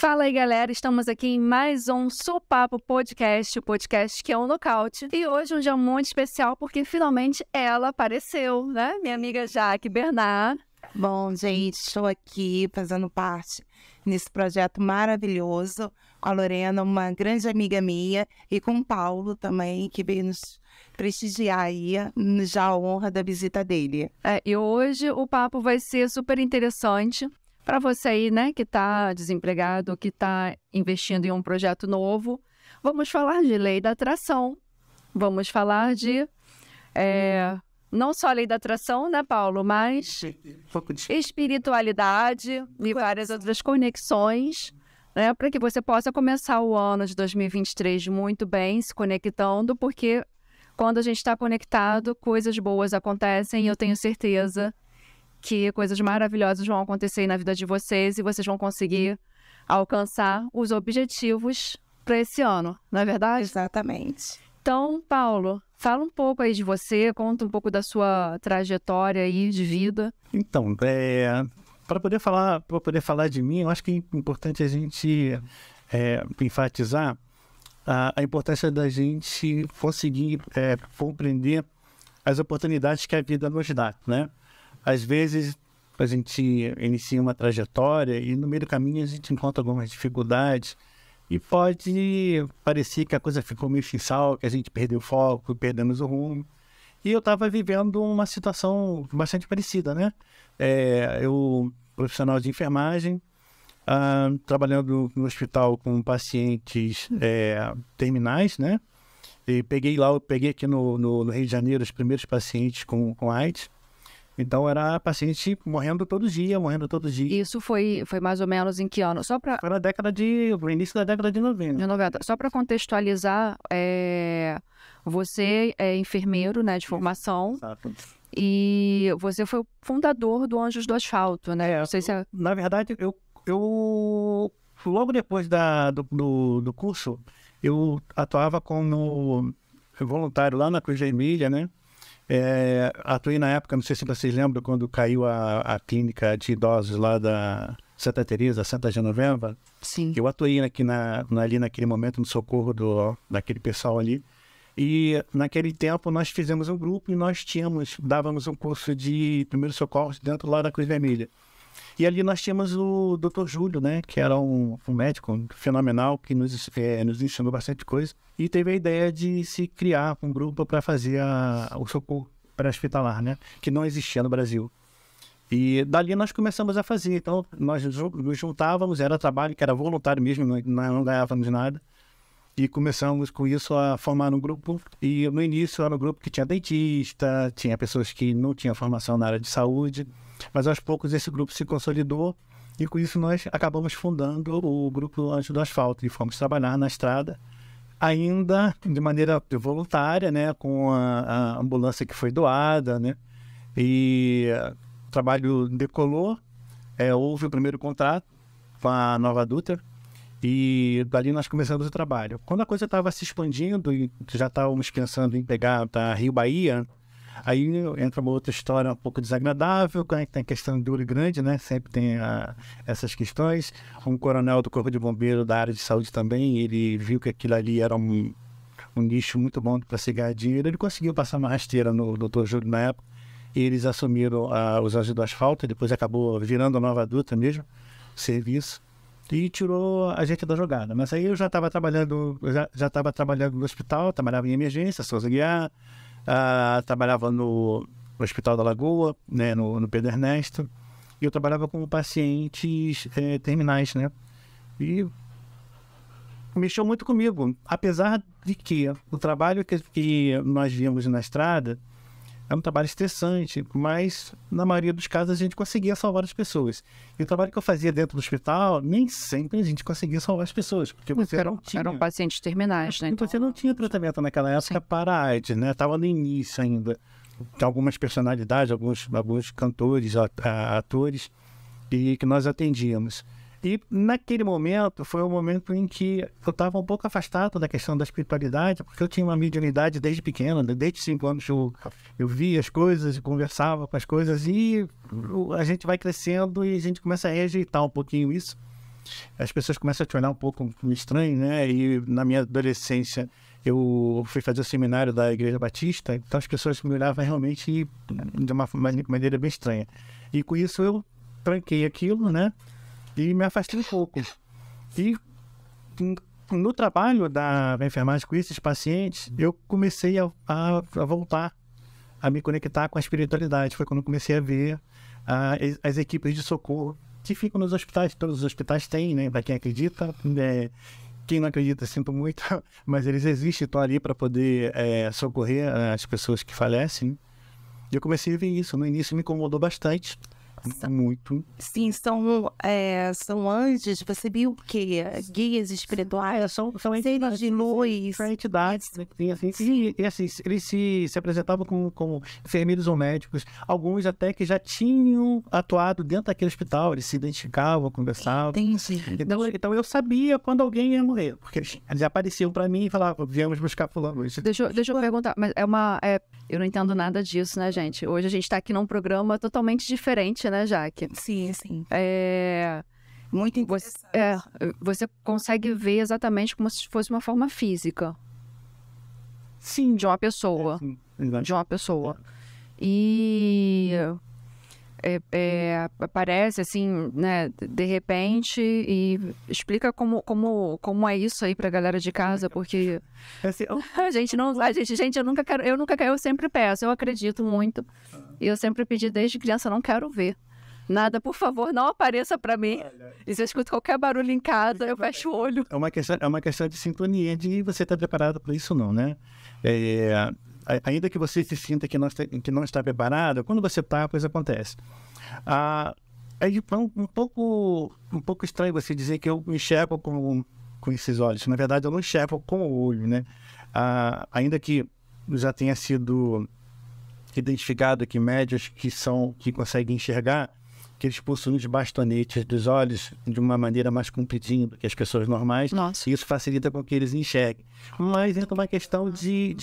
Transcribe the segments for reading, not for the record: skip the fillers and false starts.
Fala aí, galera, estamos aqui em mais um Sopapo Podcast, o podcast que é um nocaute. E hoje é um dia muito especial porque finalmente ela apareceu, né? Minha amiga Jaque Bernard. Bom, gente, estou aqui fazendo parte nesse projeto maravilhoso com a Lorena, uma grande amiga minha, e com o Paulo também, que veio nos prestigiar aí, já a honra da visita dele. E hoje o papo vai ser super interessante para você aí, né, que está desempregado, que está investindo em um projeto novo. Vamos falar de lei da atração. Vamos falar de não só a lei da atração, né, Paulo, mas espiritualidade e várias outras conexões, né, para que você possa começar o ano de 2023 muito bem, se conectando, porque quando a gente está conectado, coisas boas acontecem e eu tenho certeza que coisas maravilhosas vão acontecer na vida de vocês e vocês vão conseguir alcançar os objetivos para esse ano, não é verdade? Exatamente. Então, Paulo, fala um pouco aí de você, conta um pouco da sua trajetória aí de vida. Então, para poder falar de mim, eu acho que é importante a gente enfatizar a importância da gente conseguir compreender as oportunidades que a vida nos dá, né? Às vezes a gente inicia uma trajetória e no meio do caminho a gente encontra algumas dificuldades e pode parecer que a coisa ficou meio sem sal, que a gente perdeu o foco, perdemos o rumo. E eu estava vivendo uma situação bastante parecida, né? Eu, profissional de enfermagem, trabalhando no hospital com pacientes terminais, né? E peguei aqui no Rio de Janeiro os primeiros pacientes com AIDS. Então, era paciente morrendo todo dia. Isso foi mais ou menos em que ano? Foi no início da década de 90. De 90. Só para contextualizar, você é enfermeiro, né, de formação. Exato. E você foi o fundador do Anjos do Asfalto, né? Não sei se é... Na verdade, eu logo depois do curso, eu atuava como voluntário lá na Cruz Vermelha, né? Atuei na época, não sei se vocês lembram, quando caiu a clínica de idosos lá da Santa Teresa, Santa Genoveva. Sim. Eu atuei ali naquele momento no socorro daquele pessoal ali. E naquele tempo nós fizemos um grupo e nós dávamos um curso de primeiros socorros dentro lá da Cruz Vermelha. E ali nós tínhamos o Dr. Júlio, né, que era um médico fenomenal, que nos ensinou bastante coisa. E teve a ideia de se criar um grupo para fazer o socorro pré-hospitalar, né, que não existia no Brasil. E dali nós começamos a fazer. Então, nós nos juntávamos, era trabalho que era voluntário mesmo, não ganhávamos nada. E começamos com isso a formar um grupo. E no início era um grupo que tinha dentista, tinha pessoas que não tinham formação na área de saúde. Mas aos poucos esse grupo se consolidou e com isso nós acabamos fundando o grupo Anjos do Asfalto e fomos trabalhar na estrada, ainda de maneira voluntária, né, com a ambulância que foi doada, né, e o trabalho decolou, houve o primeiro contrato com a Nova Dutra e dali nós começamos o trabalho. Quando a coisa estava se expandindo e já estávamos pensando em pegar para Rio Bahia, aí entra uma outra história um pouco desagradável, tem a questão do Ouro Grande, né? Sempre tem essas questões. Um coronel do Corpo de Bombeiro da área de saúde também, ele viu que aquilo ali era um nicho muito bom para se ganhar dinheiro. Ele conseguiu passar uma rasteira no Dr. Júlio na época, e eles assumiram os Anjos do Asfalto, depois acabou virando a Nova Dutra mesmo, o serviço, e tirou a gente da jogada. Mas aí eu já estava trabalhando, no hospital, trabalhava em emergência, Souza Guiar, trabalhava no Hospital da Lagoa, né, no Pedro Ernesto, e eu trabalhava com pacientes terminais, né, e mexeu muito comigo, apesar de que o trabalho que nós víamos na estrada é um trabalho estressante, mas na maioria dos casos a gente conseguia salvar as pessoas. E o trabalho que eu fazia dentro do hospital, nem sempre a gente conseguia salvar as pessoas, porque você não tinha... Eram pacientes terminais, né? Então, você não tinha tratamento naquela época para a AIDS, né? Estava no início ainda. Algumas personalidades, alguns cantores, atores, e que nós atendíamos. E naquele momento, foi um momento em que eu estava um pouco afastado da questão da espiritualidade, porque eu tinha uma mediunidade desde pequeno, desde 5 anos eu via as coisas, conversava com as coisas, e a gente vai crescendo e a gente começa a rejeitar um pouquinho isso. as pessoas começam a te olhar um pouco estranho, né? E na minha adolescência, eu fui fazer o seminário da Igreja Batista, então as pessoas me olhavam realmente de uma maneira bem estranha. E com isso eu tranquei aquilo, né? E me afastei um pouco. E no trabalho da enfermagem com esses pacientes, eu comecei a voltar a me conectar com a espiritualidade. Foi quando eu comecei a ver as equipes de socorro que ficam nos hospitais. Todos os hospitais têm, né? Para quem acredita, quem não acredita, sinto muito, mas eles existem, estão ali para poder socorrer as pessoas que falecem. E eu comecei a ver isso. No início me incomodou bastante. Muito. Sim, são anjos, você viu o quê? Guias espirituais? São seres de luz. São entidades, né? E assim, eles se apresentavam como enfermeiros ou médicos. Alguns até que já tinham atuado dentro daquele hospital, eles se identificavam, conversavam. Entendi. Então eu sabia quando alguém ia morrer, porque eles apareciam para mim e falavam, viemos buscar fulano. Deixa eu perguntar, mas eu não entendo nada disso, né, gente? Hoje a gente tá aqui num programa totalmente diferente, né, Jaque? Sim, sim. Muito interessante. Você consegue ver exatamente como se fosse uma forma física. Sim. De uma pessoa. Sim. De uma pessoa. E aparece assim, né, de repente, e explica como é isso aí pra galera de casa, porque eu sempre peço, eu acredito muito, e eu sempre pedi desde criança, não quero ver nada, por favor, não apareça pra mim. E se eu escuto qualquer barulho em casa, eu fecho o olho. É uma questão de sintonia, de você estar preparado para isso ou não, né? Ainda que você se sinta que não está preparado, quando você está, a coisa acontece. É um pouco estranho você dizer que eu enxergo com esses olhos. Na verdade, eu não enxergo com o olho, né? Ainda que já tenha sido identificado que médios que conseguem enxergar, que eles possuem os bastonetes dos olhos de uma maneira mais compridinha do que as pessoas normais. Nossa. E isso facilita com que eles enxerguem. Mas entra uma questão de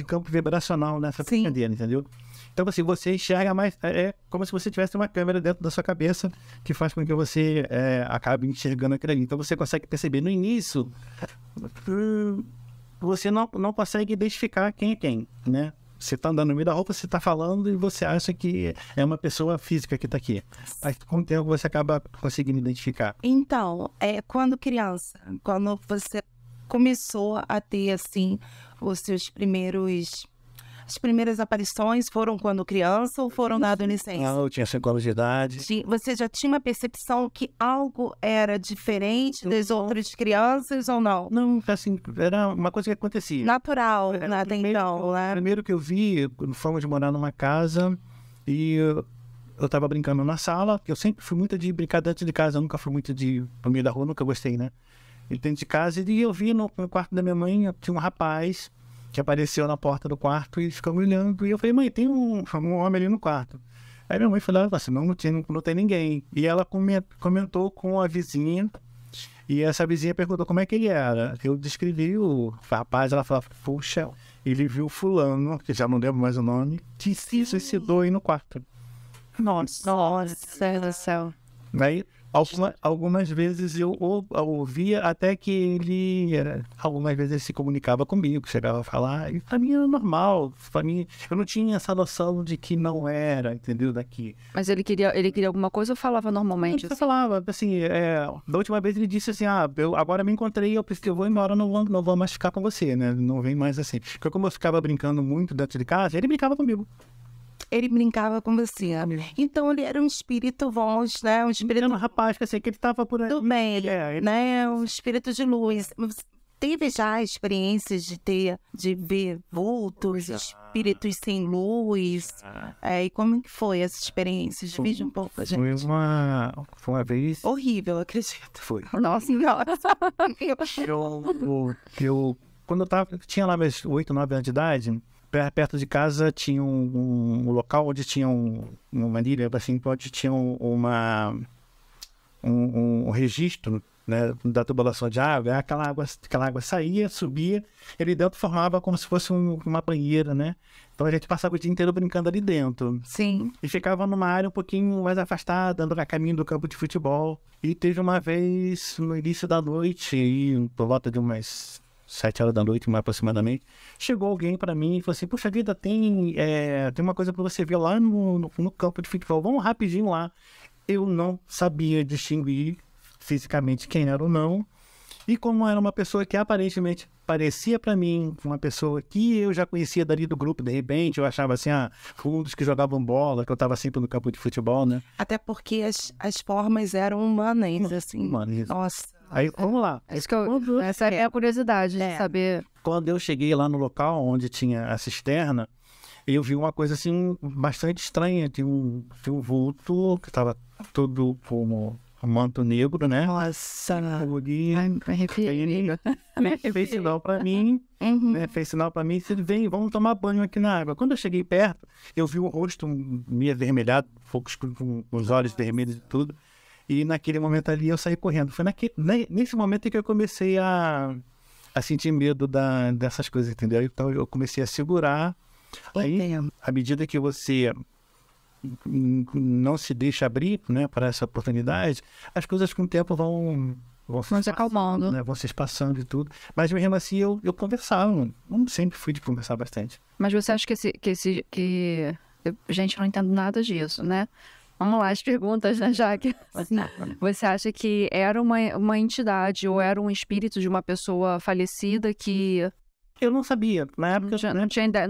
campo vibracional nessa brincadeira, entendeu? Então, assim, você enxerga mais... É como se você tivesse uma câmera dentro da sua cabeça que faz com que você acabe enxergando aquilo ali. Então, você consegue perceber. No início, você não consegue identificar quem é quem, né? Você está andando no meio da roupa, você está falando e você acha que é uma pessoa física que está aqui. Mas com o tempo você acaba conseguindo identificar. Então, quando criança, quando você começou a ter, assim, as primeiras aparições foram quando criança ou foram na adolescência? Eu tinha 5 anos de idade. Você já tinha uma percepção que algo era diferente das outras crianças ou não? Não, assim, era uma coisa que acontecia. Natural, até então, né? Primeiro que eu vi, fomos morar numa casa e eu estava brincando na sala, que eu sempre fui muito de brincar dentro de casa, eu nunca fui muito de no meio da rua, nunca gostei, né? E dentro de casa, e eu vi no quarto da minha mãe, tinha um rapaz que apareceu na porta do quarto e ficou me olhando. E eu falei, mãe, tem um homem ali no quarto. Aí minha mãe falou, assim, não tem ninguém. E ela comentou com a vizinha, e essa vizinha perguntou como é que ele era. Eu descrevi o rapaz, ela falou, puxa, ele viu fulano, que já não lembro mais o nome, que se suicidou aí no quarto. Nossa do céu. Aí, algumas vezes eu ouvia até que algumas vezes ele se comunicava comigo, chegava a falar, e pra mim era normal, pra mim, eu não tinha essa noção de que não era, entendeu, daqui. Mas ele queria alguma coisa ou falava normalmente? Ele falava, assim, da última vez ele disse assim, eu agora me encontrei, eu vou embora, não vou mais ficar com você, né, não vem mais assim. Porque como eu ficava brincando muito dentro de casa, ele brincava comigo. Ele brincava com você. Então ele era um espírito voz, né? Um espírito... Era um rapaz que ele estava por aí. Tudo bem, né? Um espírito de luz. Teve já experiências de ver vultos, espíritos sem luz? E como que foi essa experiência? Divide um pouco a gente. Foi uma vez... Horrível, acredito. Foi. Nossa senhora. Quando eu tinha lá meus 8, 9 anos de idade, perto de casa tinha um local onde tinha uma ilha, assim, onde tinha um registro né, da tubulação de água, aquela água saía, subia, ele dentro formava como se fosse uma banheira, né? Então a gente passava o dia inteiro brincando ali dentro. Sim. E ficava numa área um pouquinho mais afastada, andando a caminho do campo de futebol. E teve uma vez, no início da noite, aí, por volta de umas 7 horas da noite, mais aproximadamente, chegou alguém para mim e falou assim, puxa vida, tem uma coisa para você ver lá no campo de futebol, vamos rapidinho lá. Eu não sabia distinguir fisicamente quem era ou não. E como era uma pessoa que aparentemente parecia para mim uma pessoa que eu já conhecia dali do grupo, de repente eu achava assim, um dos que jogavam bola, que eu estava sempre no campo de futebol, né? Até porque as formas eram humanas, assim. Humanas. Nossa. Aí, vamos lá. Essa é a curiosidade de saber. Quando eu cheguei lá no local onde tinha a cisterna, eu vi uma coisa assim bastante estranha. Tinha um vulto que estava todo como um manto negro, né? Nossa. Fez sinal pra mim, né? Fez sinal pra mim, se ele vem, vamos tomar banho aqui na água. Quando eu cheguei perto, eu vi o rosto meio avermelhado, poucos com os olhos vermelhos e tudo. E naquele momento ali eu saí correndo. Foi nesse momento que eu comecei a sentir medo dessas coisas, entendeu? Então eu comecei a segurar. Aí, à medida que você não se deixa abrir, né, para essa oportunidade, as coisas com o tempo vão se acalmando, né, vão se espaçando e tudo. Mas mesmo assim eu conversava, eu sempre fui de conversar bastante. Mas você acha que gente, não entendo nada disso, né? Vamos lá, as perguntas, né, Jaque? Você acha que era uma entidade ou era um espírito de uma pessoa falecida que... Eu não sabia. Na época... Não tinha ideia.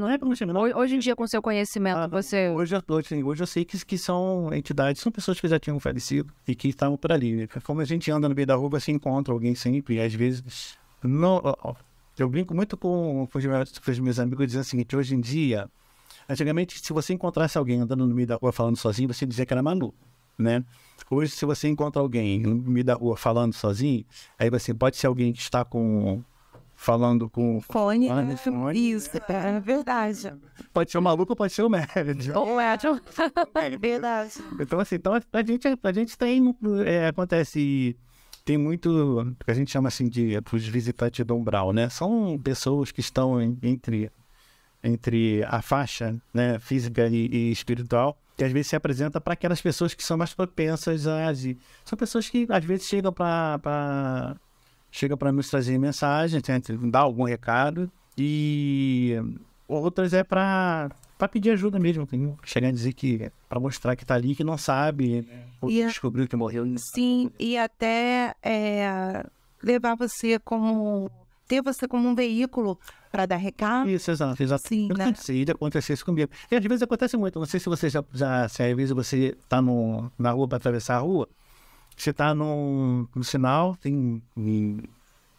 Hoje em dia, com seu conhecimento, você... Hoje eu sei que são entidades, são pessoas que já tinham falecido e que estavam por ali. Como a gente anda no meio da rua, você encontra alguém sempre. E às vezes... Eu brinco muito com os meus amigos dizendo o seguinte, hoje em dia... Antigamente, se você encontrasse alguém andando no meio da rua falando sozinho, você dizia que era maluco, né? Hoje, se você encontra alguém no meio da rua falando sozinho, aí você pode ser alguém que está falando com fone. Isso, é verdade. Pode ser o maluco, pode ser o médico. É verdade. Então, assim, a gente tem, acontece, tem muito, que a gente chama assim de os visitantes do umbral, né? São pessoas que estão entre a faixa, né, física e espiritual, que às vezes se apresenta para aquelas pessoas que são mais propensas a agir. São pessoas que às vezes chegam para nos trazer mensagens, dar algum recado, e outras é para pedir ajuda mesmo, chegar a dizer que para mostrar que está ali, que não sabe, ou que descobriu que morreu. Sim, e até levar você ter você como um veículo para dar recado. Isso, exato. Sim, eu cansei de acontecer isso comigo. E às vezes acontece muito. Não sei se você se às vezes você está na rua para atravessar a rua, você está no sinal, tem um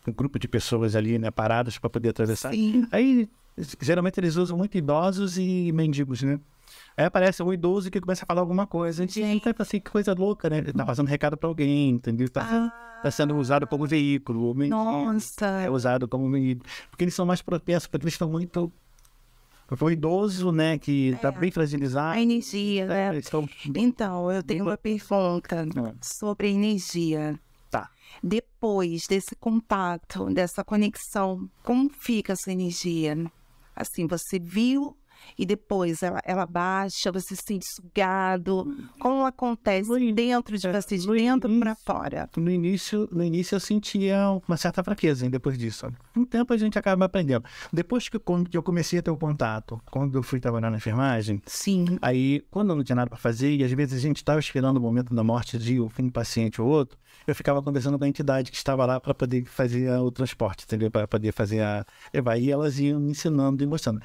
grupo de pessoas ali, né, paradas para poder atravessar. Sim. Aí, geralmente eles usam muito idosos e mendigos, né? Aí aparece um idoso que começa a falar alguma coisa. Gente, assim, que coisa louca, né? Ele tá passando recado para alguém, entendeu? Tá sendo usado como veículo. Nossa. É usado como veículo. Porque eles são mais propensos, porque eles estão muito... O idoso, né, que tá bem fragilizado. A energia, né? Então, eu tenho uma pergunta sobre energia. Tá. Depois desse contato, dessa conexão, como fica essa energia? Assim, você viu... E depois ela baixa, você se sente sugado. Como acontece dentro de você, de dentro para fora? No início eu sentia uma certa fraqueza, hein, depois disso. Com o tempo a gente acaba aprendendo. Depois que eu comecei a ter o contato, quando eu fui trabalhar na enfermagem, sim, aí quando eu não tinha nada para fazer, e às vezes a gente estava esperando o momento da morte de um paciente ou outro, eu ficava conversando com a entidade que estava lá para poder fazer o transporte, entendeu? Para poder fazer levar. E elas iam me ensinando e mostrando.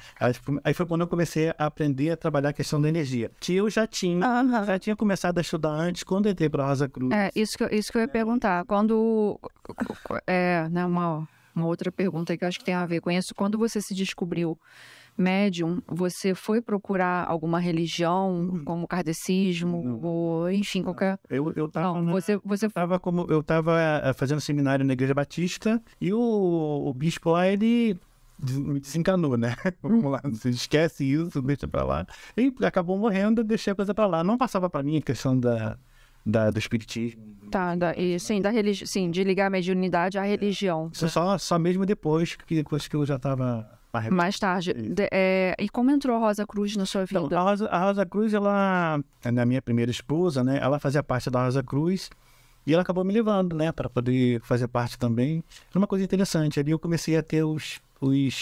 Aí foi quando eu comecei a aprender a trabalhar a questão da energia. Que eu já tinha começado a estudar antes, quando eu entrei para a Rosa Cruz. Isso que eu ia perguntar. Quando... né, uma outra pergunta que eu acho que tem a ver com isso. Quando você se descobriu médium, você foi procurar alguma religião, como kardecismo, ou enfim, qualquer... Eu tava... Não, você... Eu tava fazendo seminário na Igreja Batista, e o bispo lá, ele me desencanou, né? Vamos lá, você esquece isso, deixa pra lá. E acabou morrendo, eu deixei a coisa pra lá. Não passava pra mim a questão do espiritismo. Tá, sim, sim, de ligar a mediunidade à religião. Isso só mesmo depois que eu já estava... Mais tarde. E como entrou a Rosa Cruz na sua vida? Então, a Rosa Cruz, ela, na minha primeira esposa, né? Ela fazia parte da Rosa Cruz e ela acabou me levando, né? Para poder fazer parte também. Uma coisa interessante, ali eu comecei a ter os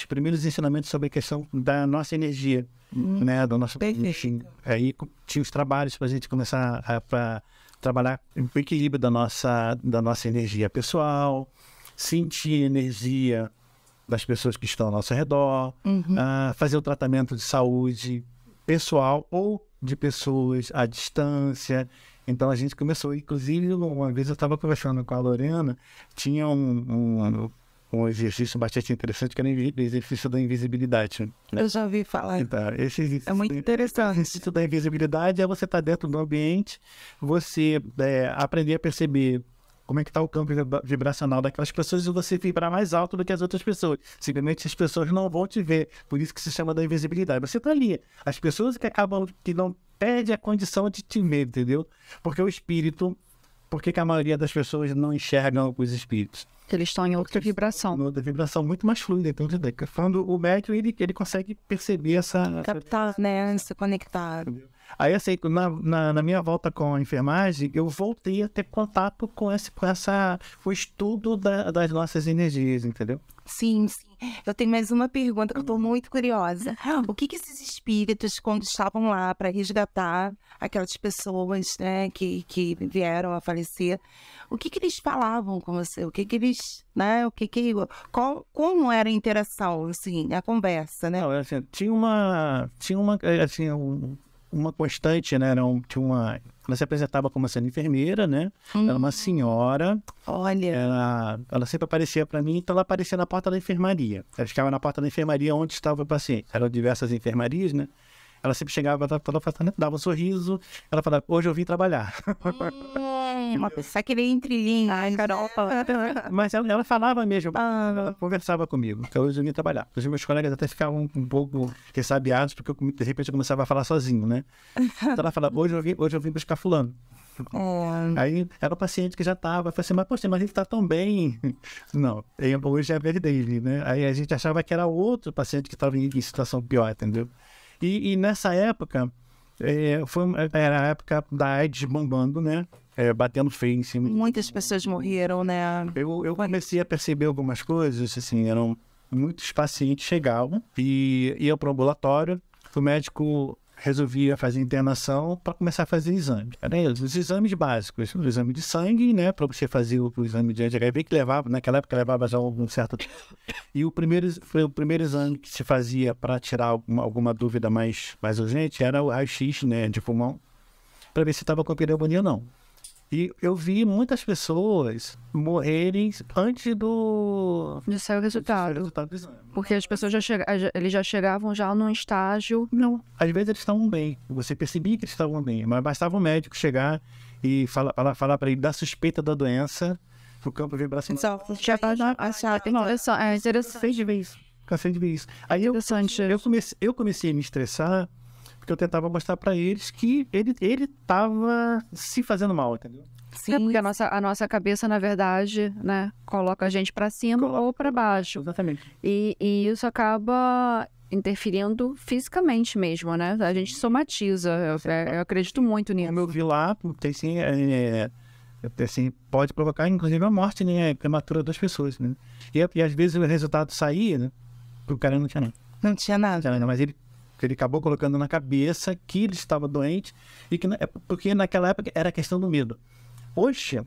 primeiros ensinamentos sobre a questão da nossa energia, né? Do nosso... Enfim, aí tinha os trabalhos para a gente começar a trabalhar o equilíbrio da nossa energia pessoal, sentir energia das pessoas que estão ao nosso redor, fazer o tratamento de saúde pessoal ou de pessoas à distância. Então a gente começou, inclusive uma vez eu estava conversando com a Lorena, tinha um exercício bastante interessante que era o exercício da invisibilidade. Né? Eu já ouvi falar. Então, esse exercício é muito interessante. O exercício da invisibilidade é você estar dentro do ambiente, você aprender a perceber como é que está o campo vibracional daquelas pessoas e você vibrar mais alto do que as outras pessoas. Simplesmente as pessoas não vão te ver. Por isso que se chama da invisibilidade. Você está ali. As pessoas que não perdem a condição de te ver, entendeu? Porque o espírito... Por que a maioria das pessoas não enxergam os espíritos? Eles estão em outra vibração. Outra vibração muito mais fluida. Então, quando o médium, ele consegue perceber essa... Captar, né? Se conectar. Aí, assim, na minha volta com a enfermagem, eu voltei a ter contato com o estudo das nossas energias, entendeu? Sim. Eu tenho mais uma pergunta que eu estou muito curiosa. O que esses espíritos, quando estavam lá para resgatar aquelas pessoas, né, que vieram a falecer, o que eles falavam com você? O que eles, né, como era a interação, assim, a conversa, né? Não, assim, tinha uma constante, né? Ela se apresentava como sendo enfermeira, né? Era uma senhora. Olha. Ela sempre aparecia para mim, então ela aparecia na porta da enfermaria. Ela ficava na porta da enfermaria onde estava o paciente. Eram diversas enfermarias, né? Ela sempre chegava, dava um sorriso. Ela falava, hoje eu vim trabalhar. Uma pessoa que nem entre linhas. Ai, Carol. Mas ela falava mesmo, ela conversava comigo. Então hoje eu vim trabalhar. Os meus colegas até ficavam um pouco ressabiados, porque de repente eu começava a falar sozinho, né? Então ela falava, hoje eu vim buscar fulano. Aí era o paciente que já estava, eu falei assim, mas ele está tão bem. Não, hoje é a vez dele, né? Aí a gente achava que era outro paciente que estava em situação pior, entendeu? E nessa época, era a época da AIDS bombando, né? Batendo feio em cima. Muitas pessoas morreram, né? Eu comecei a perceber algumas coisas, assim, muitos pacientes chegavam e iam para o ambulatório, o médico resolvia fazer internação para começar a fazer exames. Eram os exames básicos, o exame de sangue, né, para você fazer o exame de HIV, que levava, naquela época levava já um certo tempo. E o primeiro exame que se fazia para tirar alguma dúvida mais urgente era o raio-x, né, de pulmão, para ver se estava com pneumonia ou não. E eu vi muitas pessoas morrerem antes de sair o resultado do exame. Porque as pessoas eles já chegavam já num estágio... Não, às vezes eles estavam bem. Você percebia que eles estavam bem, mas bastava o médico chegar e falar para ele da suspeita da doença, o campo vibracional. É interessante. Cansei de ver isso. Aí eu comecei a me estressar, porque eu tentava mostrar para eles que ele estava se fazendo mal, entendeu? Sim, porque a nossa cabeça, na verdade, né, coloca a gente para cima ou para baixo. Exatamente. E isso acaba interferindo fisicamente mesmo, né? A gente somatiza. Eu acredito muito nisso. Como eu vi lá, assim, pode provocar, inclusive, a morte, né, prematura das pessoas, né? E às vezes o resultado saía, né? O cara não tinha nada. Não tinha nada. Mas ele acabou colocando na cabeça que ele estava doente e porque naquela época era questão do medo. Hoje,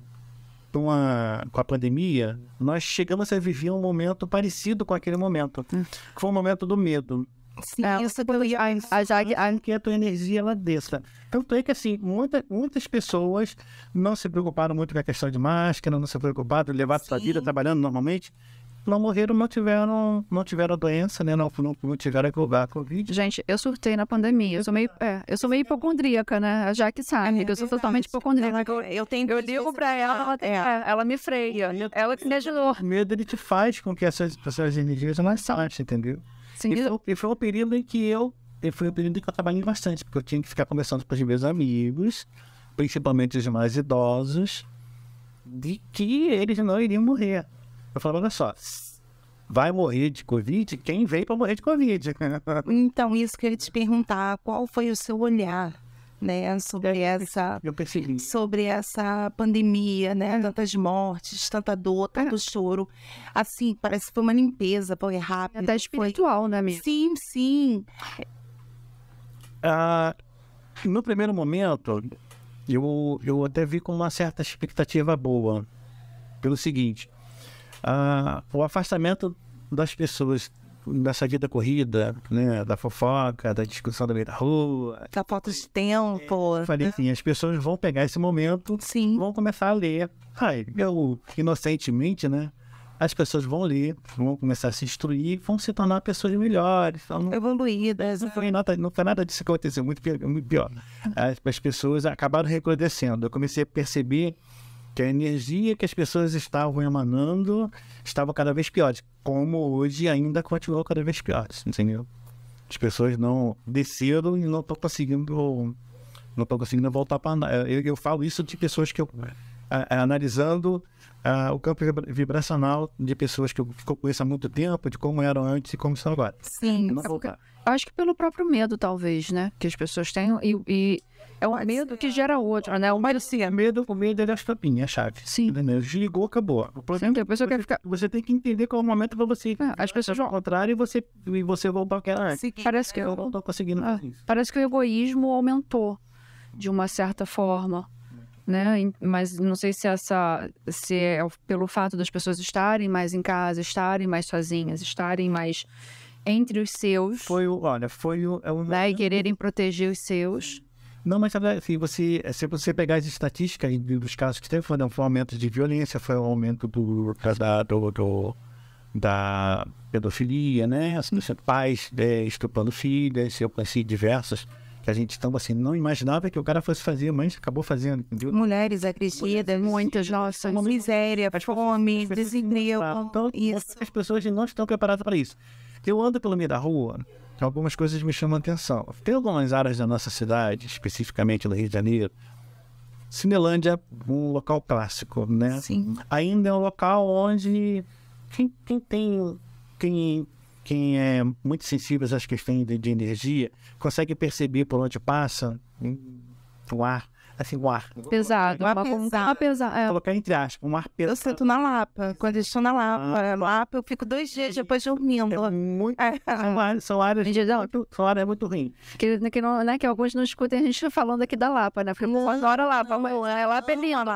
com a pandemia, nós chegamos a viver um momento parecido com aquele momento, que foi o momento do medo. Sim, isso que a tua energia ela desça. Tanto é que assim, muitas pessoas não se preocuparam muito com a questão de máscara, não se preocuparam em levar a sua vida trabalhando normalmente. Não morreram, não tiveram a doença, né? Não tiveram a Covid. Gente, eu surtei na pandemia. Eu sou meio hipocondríaca, né? A Jaque sabe que eu sou totalmente hipocondríaca. Eu ligo pra ela me freia. Ela que me ajudou. O medo, ele te faz com que essas energias elas saiam, entendeu? Sim. E foi um período em que eu trabalhei bastante, porque eu tinha que ficar conversando com os meus amigos principalmente os mais idosos, de que eles não iriam morrer. Eu falava, olha só, vai morrer de Covid quem veio para morrer de Covid. Então, isso que eu ia te perguntar, qual foi o seu olhar, né, sobre Eu percebi. sobre essa pandemia, né, tantas mortes, tanta dor, tanto choro, assim, parece que foi uma limpeza, foi rápido. Até espiritual, né, amigo? Sim, sim. No primeiro momento, eu até vi com uma certa expectativa boa, pelo seguinte, o afastamento das pessoas dessa vida corrida, né, da fofoca, da discussão da meio da rua. Da falta de tempo. Eu falei assim, as pessoas vão pegar esse momento, Sim. vão começar a ler. Eu, inocentemente, né, as pessoas vão ler, vão começar a se instruir, vão se tornar pessoas melhores. Então, Evoluídas. não foi nada disso que aconteceu, muito pior. As pessoas acabaram recrudescendo. Eu comecei a perceber que a energia que as pessoas estavam emanando estava cada vez pior, como hoje ainda continua cada vez pior, entendeu? As pessoas não desceram e não estão conseguindo voltar para andar. Eu falo isso de pessoas que eu analisando o campo vibracional de pessoas que eu conheço há muito tempo, de como eram antes e como estão agora. Sim. Não voltar. Acho que pelo próprio medo, talvez, né? Que as pessoas têm. E é um medo que gera outro, né? Mas assim, o medo ele é a chave, é a chave. Sim. Entendeu? Desligou, acabou. O problema Sim, a pessoa quer ficar. você tem que entender qual é o momento para você. As pessoas vão. Ao contrário, e você voltar ao que era antes. Parece que Eu não estou conseguindo fazer isso. Parece que o egoísmo aumentou de uma certa forma, né? Mas não sei se é pelo fato das pessoas estarem mais em casa, estarem mais sozinhas, estarem mais entre os seus, né? E quererem proteger os seus. Não, mas assim, se você pegar as estatísticas dos casos que teve, foi um aumento de violência, foi um aumento da pedofilia, né? Assim, pais estuprando filhas, eu conheci diversas que a gente assim, não imaginava que o cara fosse fazer, mas acabou fazendo, entendeu? Mulheres agredidas, Muitas, nossa. miséria, fome, desemprego. Então, Isso. as pessoas não estão preparadas para isso. Eu ando pelo meio da rua, algumas coisas me chamam a atenção. Tem algumas áreas da nossa cidade, especificamente no Rio de Janeiro, Cinelândia, um local clássico, né? Sim. Ainda é um local onde quem é muito sensível às questões de energia consegue perceber por onde passa o ar. Assim, o ar. Pesado. Uma pesada. Colocar entre aspas, um ar pesado. Eu sinto na Lapa. Quando eu estou na Lapa, eu fico 2 dias depois dormindo. São áreas muito ruins. Que alguns não escutem a gente falando aqui da Lapa, né? Porque agora Lapa, é Lapa é linda.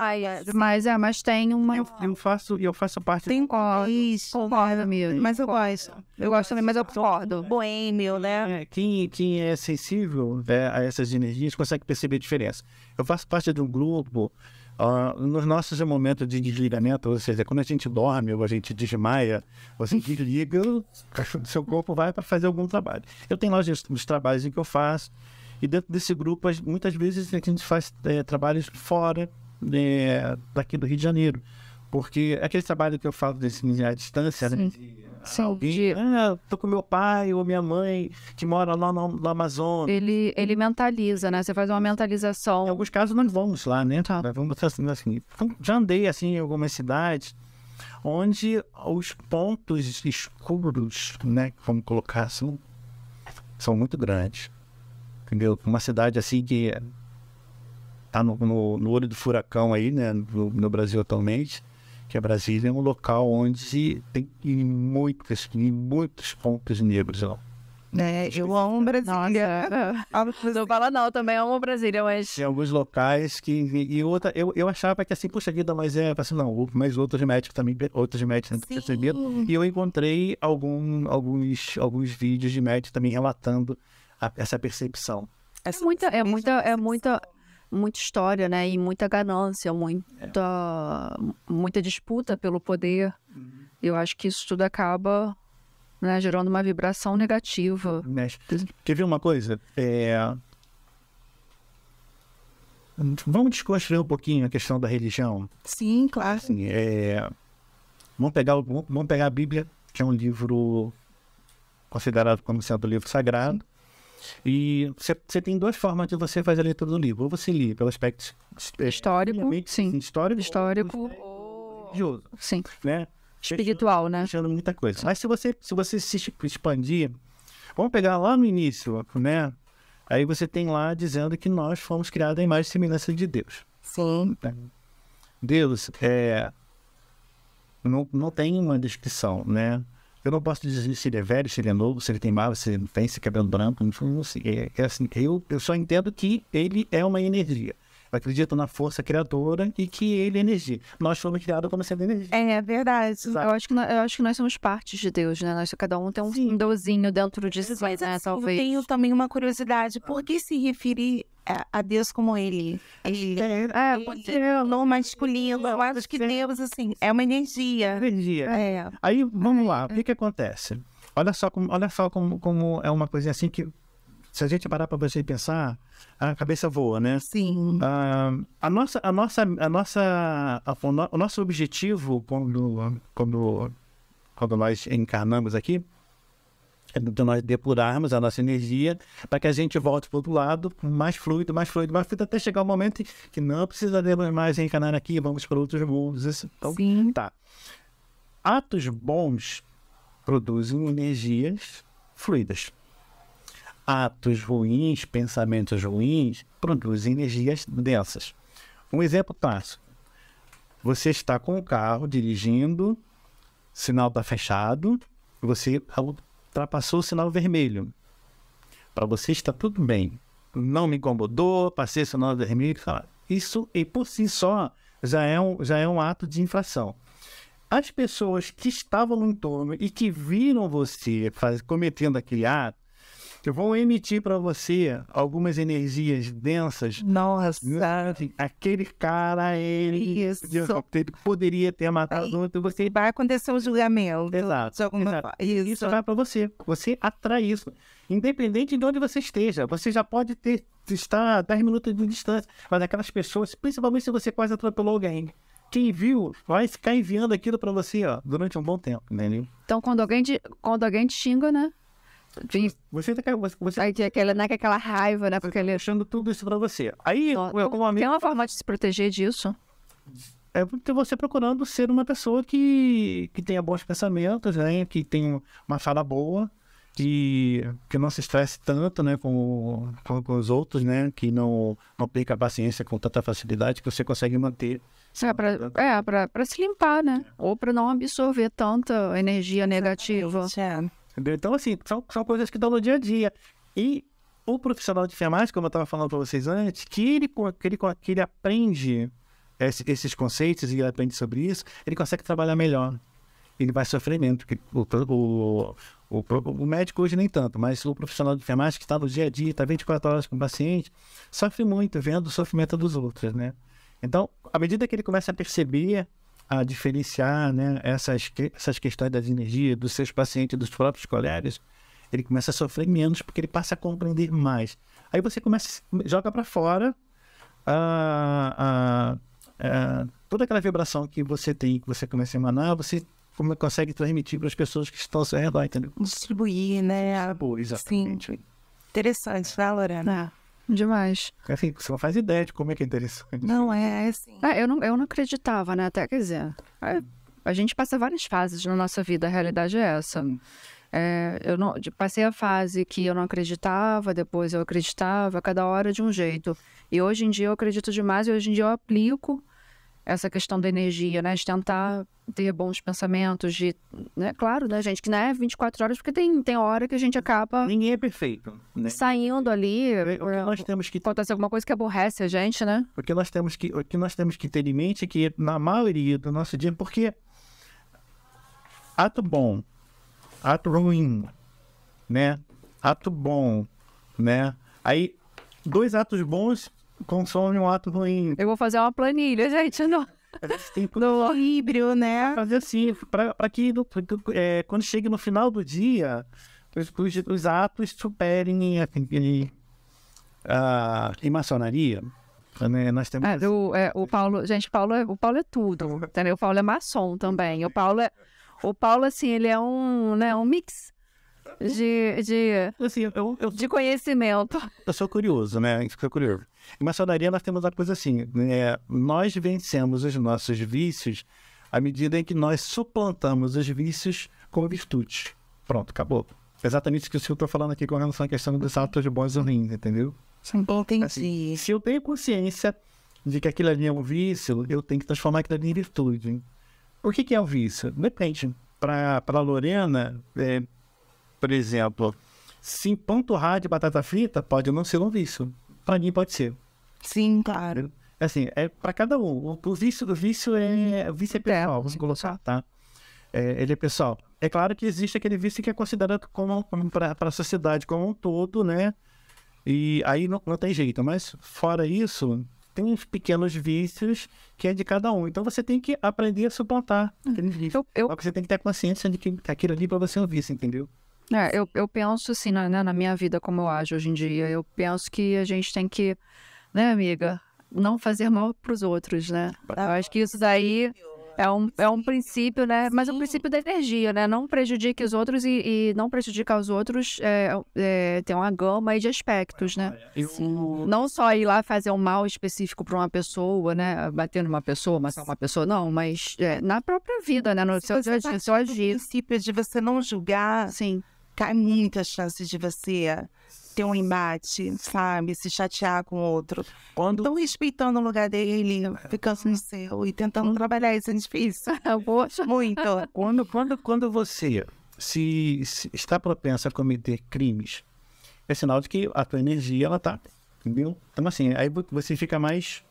Mas tem uma... Eu faço parte... Tem Concordo, amigo. Mas eu gosto. Eu gosto também, mas eu concordo. Boêmio, né? Quem é sensível a essas energias consegue perceber a diferença. Eu faço parte de um grupo, nos nossos momentos de desligamento, ou seja, quando a gente dorme ou a gente desmaia, você desliga, o seu corpo vai para fazer algum trabalho. Eu tenho lá os trabalhos que eu faço, e dentro desse grupo, muitas vezes a gente faz trabalhos fora daqui do Rio de Janeiro, porque aquele trabalho que eu falo à distância, né? Alguém, tô com meu pai ou minha mãe que mora lá no Amazonas. Ele mentaliza, né? Você faz uma mentalização. Em alguns casos nós vamos lá, né? Vamos assim. Já andei assim em algumas cidades onde os pontos escuros, né? Vamos colocar assim, são muito grandes. Entendeu? Uma cidade assim que tá no olho do furacão aí, né? No Brasil atualmente. Que a Brasília é um local onde tem muitos pontos negros. Eu amo Brasília. Não fala não, também amo Brasília, mas... Tem alguns locais que... E outra, eu achava que assim, puxa vida, mas assim, não, mas outros médicos também perceberam. E eu encontrei alguns vídeos de médicos também relatando essa percepção. É muita história, né? E muita ganância, muita disputa pelo poder. Eu acho que isso tudo acaba, né, gerando uma vibração negativa. Quer ver uma coisa? Vamos desconstruir um pouquinho a questão da religião? Sim, claro. Assim, vamos pegar a Bíblia, que é um livro considerado como sendo um livro sagrado. E você tem duas formas de você fazer a leitura do livro. Ou você lê pelo aspecto Histórico, sim. Histórico ou religioso, sim. né? Espiritual, né? Fechando muita coisa. Mas se você se expandir, vamos pegar lá no início, né? Aí você tem lá dizendo que nós fomos criados à imagem e semelhança de Deus. Sim. Deus não tem uma descrição, né? Eu não posso dizer se ele é velho, se ele é novo, se ele tem barba, se ele não tem, se cabelo branco, não sei. Assim, eu só entendo que ele é uma energia. Eu acredito na força criadora e que ele é energia. Nós fomos criados como sendo energia. É verdade. Eu acho que nós somos partes de Deus, né? Cada um tem um deusinho dentro de si, né? Talvez. Eu tenho também uma curiosidade. Por que se referir a Deus como ele? No masculino. Eu acho que Deus, assim, é uma energia. Aí, vamos lá. O que acontece? Olha só como é uma coisinha assim que, se a gente parar para você pensar, a cabeça voa, né? Sim. O nosso objetivo quando nós encarnamos aqui é de nós depurarmos a nossa energia para que a gente volte para o outro lado mais fluido, até chegar o momento que não precisaremos mais reencarnar aqui, vamos para outros mundos. Então, sim. Tá. Atos bons produzem energias fluidas. Atos ruins, pensamentos ruins, produzem energias densas. Um exemplo clássico. Você está com o carro dirigindo, sinal está fechado, você ultrapassou o sinal vermelho. Para você está tudo bem. Não me incomodou, passei o sinal vermelho. Isso, e por si só, já é um ato de infração. As pessoas que estavam no entorno e que viram você cometendo aquele ato, vão emitir para você algumas energias densas. Nossa! Aquele cara, ele poderia ter matado outro. Você vai acontecer um julgamento. Exato. Isso vai para você. Você atrai isso. Independente de onde você esteja. Você já pode estar a 10 minutos de distância. Mas aquelas pessoas, principalmente se você quase atropelou alguém, quem viu vai ficar enviando aquilo para você durante um bom tempo. Entendeu? Então, quando alguém te xinga, né? Você vai ter aquela raiva, né? Porque ele achando tudo isso pra você. Aí, como amigo, tem uma forma de se proteger disso? É você procurando ser uma pessoa que tenha bons pensamentos, né? Que tenha uma fala boa, que não se estresse tanto, né? Com os outros, né? Que não perca a paciência com tanta facilidade, que você consegue manter. Pra se limpar, né? Ou pra não absorver tanta energia negativa. Entendeu? Então, assim, são coisas que estão no dia a dia. E o profissional de enfermagem, como eu estava falando para vocês antes, que ele aprende esses conceitos e ele aprende sobre isso, ele consegue trabalhar melhor. Ele vai sofrer menos. O médico hoje nem tanto, mas o profissional de enfermagem que está no dia a dia, está 24 horas com o paciente, sofre muito vendo o sofrimento dos outros, né? Então, à medida que ele começa a perceber, a diferenciar, né, essas questões das energias dos seus pacientes, dos próprios colegas, ele começa a sofrer menos porque ele passa a compreender mais. Aí você joga para fora toda aquela vibração que você tem, que você começa a emanar, você consegue transmitir para as pessoas que estão ao seu redor, entendeu? Distribuir, né? Exatamente. Sim. Interessante, né, Lorena? Demais. Assim, você não faz ideia de como é que é interessante. Não, é assim. Eu não acreditava, né? Até, quer dizer, a gente passa várias fases na nossa vida, a realidade é essa. Passei a fase que eu não acreditava, depois eu acreditava, cada hora de um jeito. E hoje em dia eu acredito demais, e hoje em dia eu aplico essa questão da energia, né? De tentar ter bons pensamentos, né? Claro, né, gente? Que não é 24 horas, porque tem hora que a gente acaba... Ninguém é perfeito, né? Saindo ali... nós temos que... Acontece alguma coisa que aborrece a gente, né? O que nós temos que ter em mente é que, na maioria do nosso dia, porque ato bom, ato ruim, né? Ato bom, né? Aí, 2 atos bons consomem um ato ruim. Eu vou fazer uma planilha, gente. Não. Tem no equilíbrio, né? Fazer assim, para que quando chegue no final do dia, os atos superem em maçonaria. Né? Nós temos... o Paulo, gente, o Paulo é tudo, entendeu? O Paulo é maçom também. O Paulo, assim, ele é um mix Assim, de conhecimento. eu sou curioso, né? Fico curioso. Em maçonaria nós temos uma coisa assim, né? Nós vencemos os nossos vícios à medida em que nós suplantamos os vícios com virtudes. Pronto, acabou. Exatamente isso que eu estou falando aqui com relação à questão dos atos de bons e ruins, entendeu? Entendi. Assim, se eu tenho consciência de que aquilo ali é um vício, eu tenho que transformar aquilo ali em virtude. Por que é um vício? Depende. Para a Lorena, por exemplo, se empanturrar de batata frita pode não ser um vício. Para mim pode ser. Sim, claro. Assim, é para cada um. O vício é pessoal, vamos colocar, tá? Ele é pessoal. É claro que existe aquele vício que é considerado como para a sociedade como um todo, né? E aí não tem jeito. Mas fora isso, tem uns pequenos vícios que é de cada um. Então você tem que aprender a suplantar aqueles vícios. Você tem que ter consciência de que aquilo ali para você é um vício, entendeu? Eu penso assim, na minha vida, como eu ajo hoje em dia, eu penso que a gente tem que, né, amiga, não fazer mal para os outros, né? Eu acho que isso daí é um princípio, né? Mas é um princípio da energia, né? Não prejudique os outros e não prejudicar os outros tem uma gama aí de aspectos, né? Não só ir lá fazer um mal específico para uma pessoa, né? Bater numa pessoa, matar uma pessoa, não, mas na própria vida, né? No seu agir. O princípio de você não julgar, Sim. cai muitas chances de você ter um embate, sabe? Se chatear com o outro. Então, respeitando o lugar dele, ficando no seu e tentando trabalhar isso é difícil. Poxa. Muito. Quando você se está propenso a cometer crimes, é sinal de que a tua energia, ela tá, entendeu? Então, assim, aí você fica mais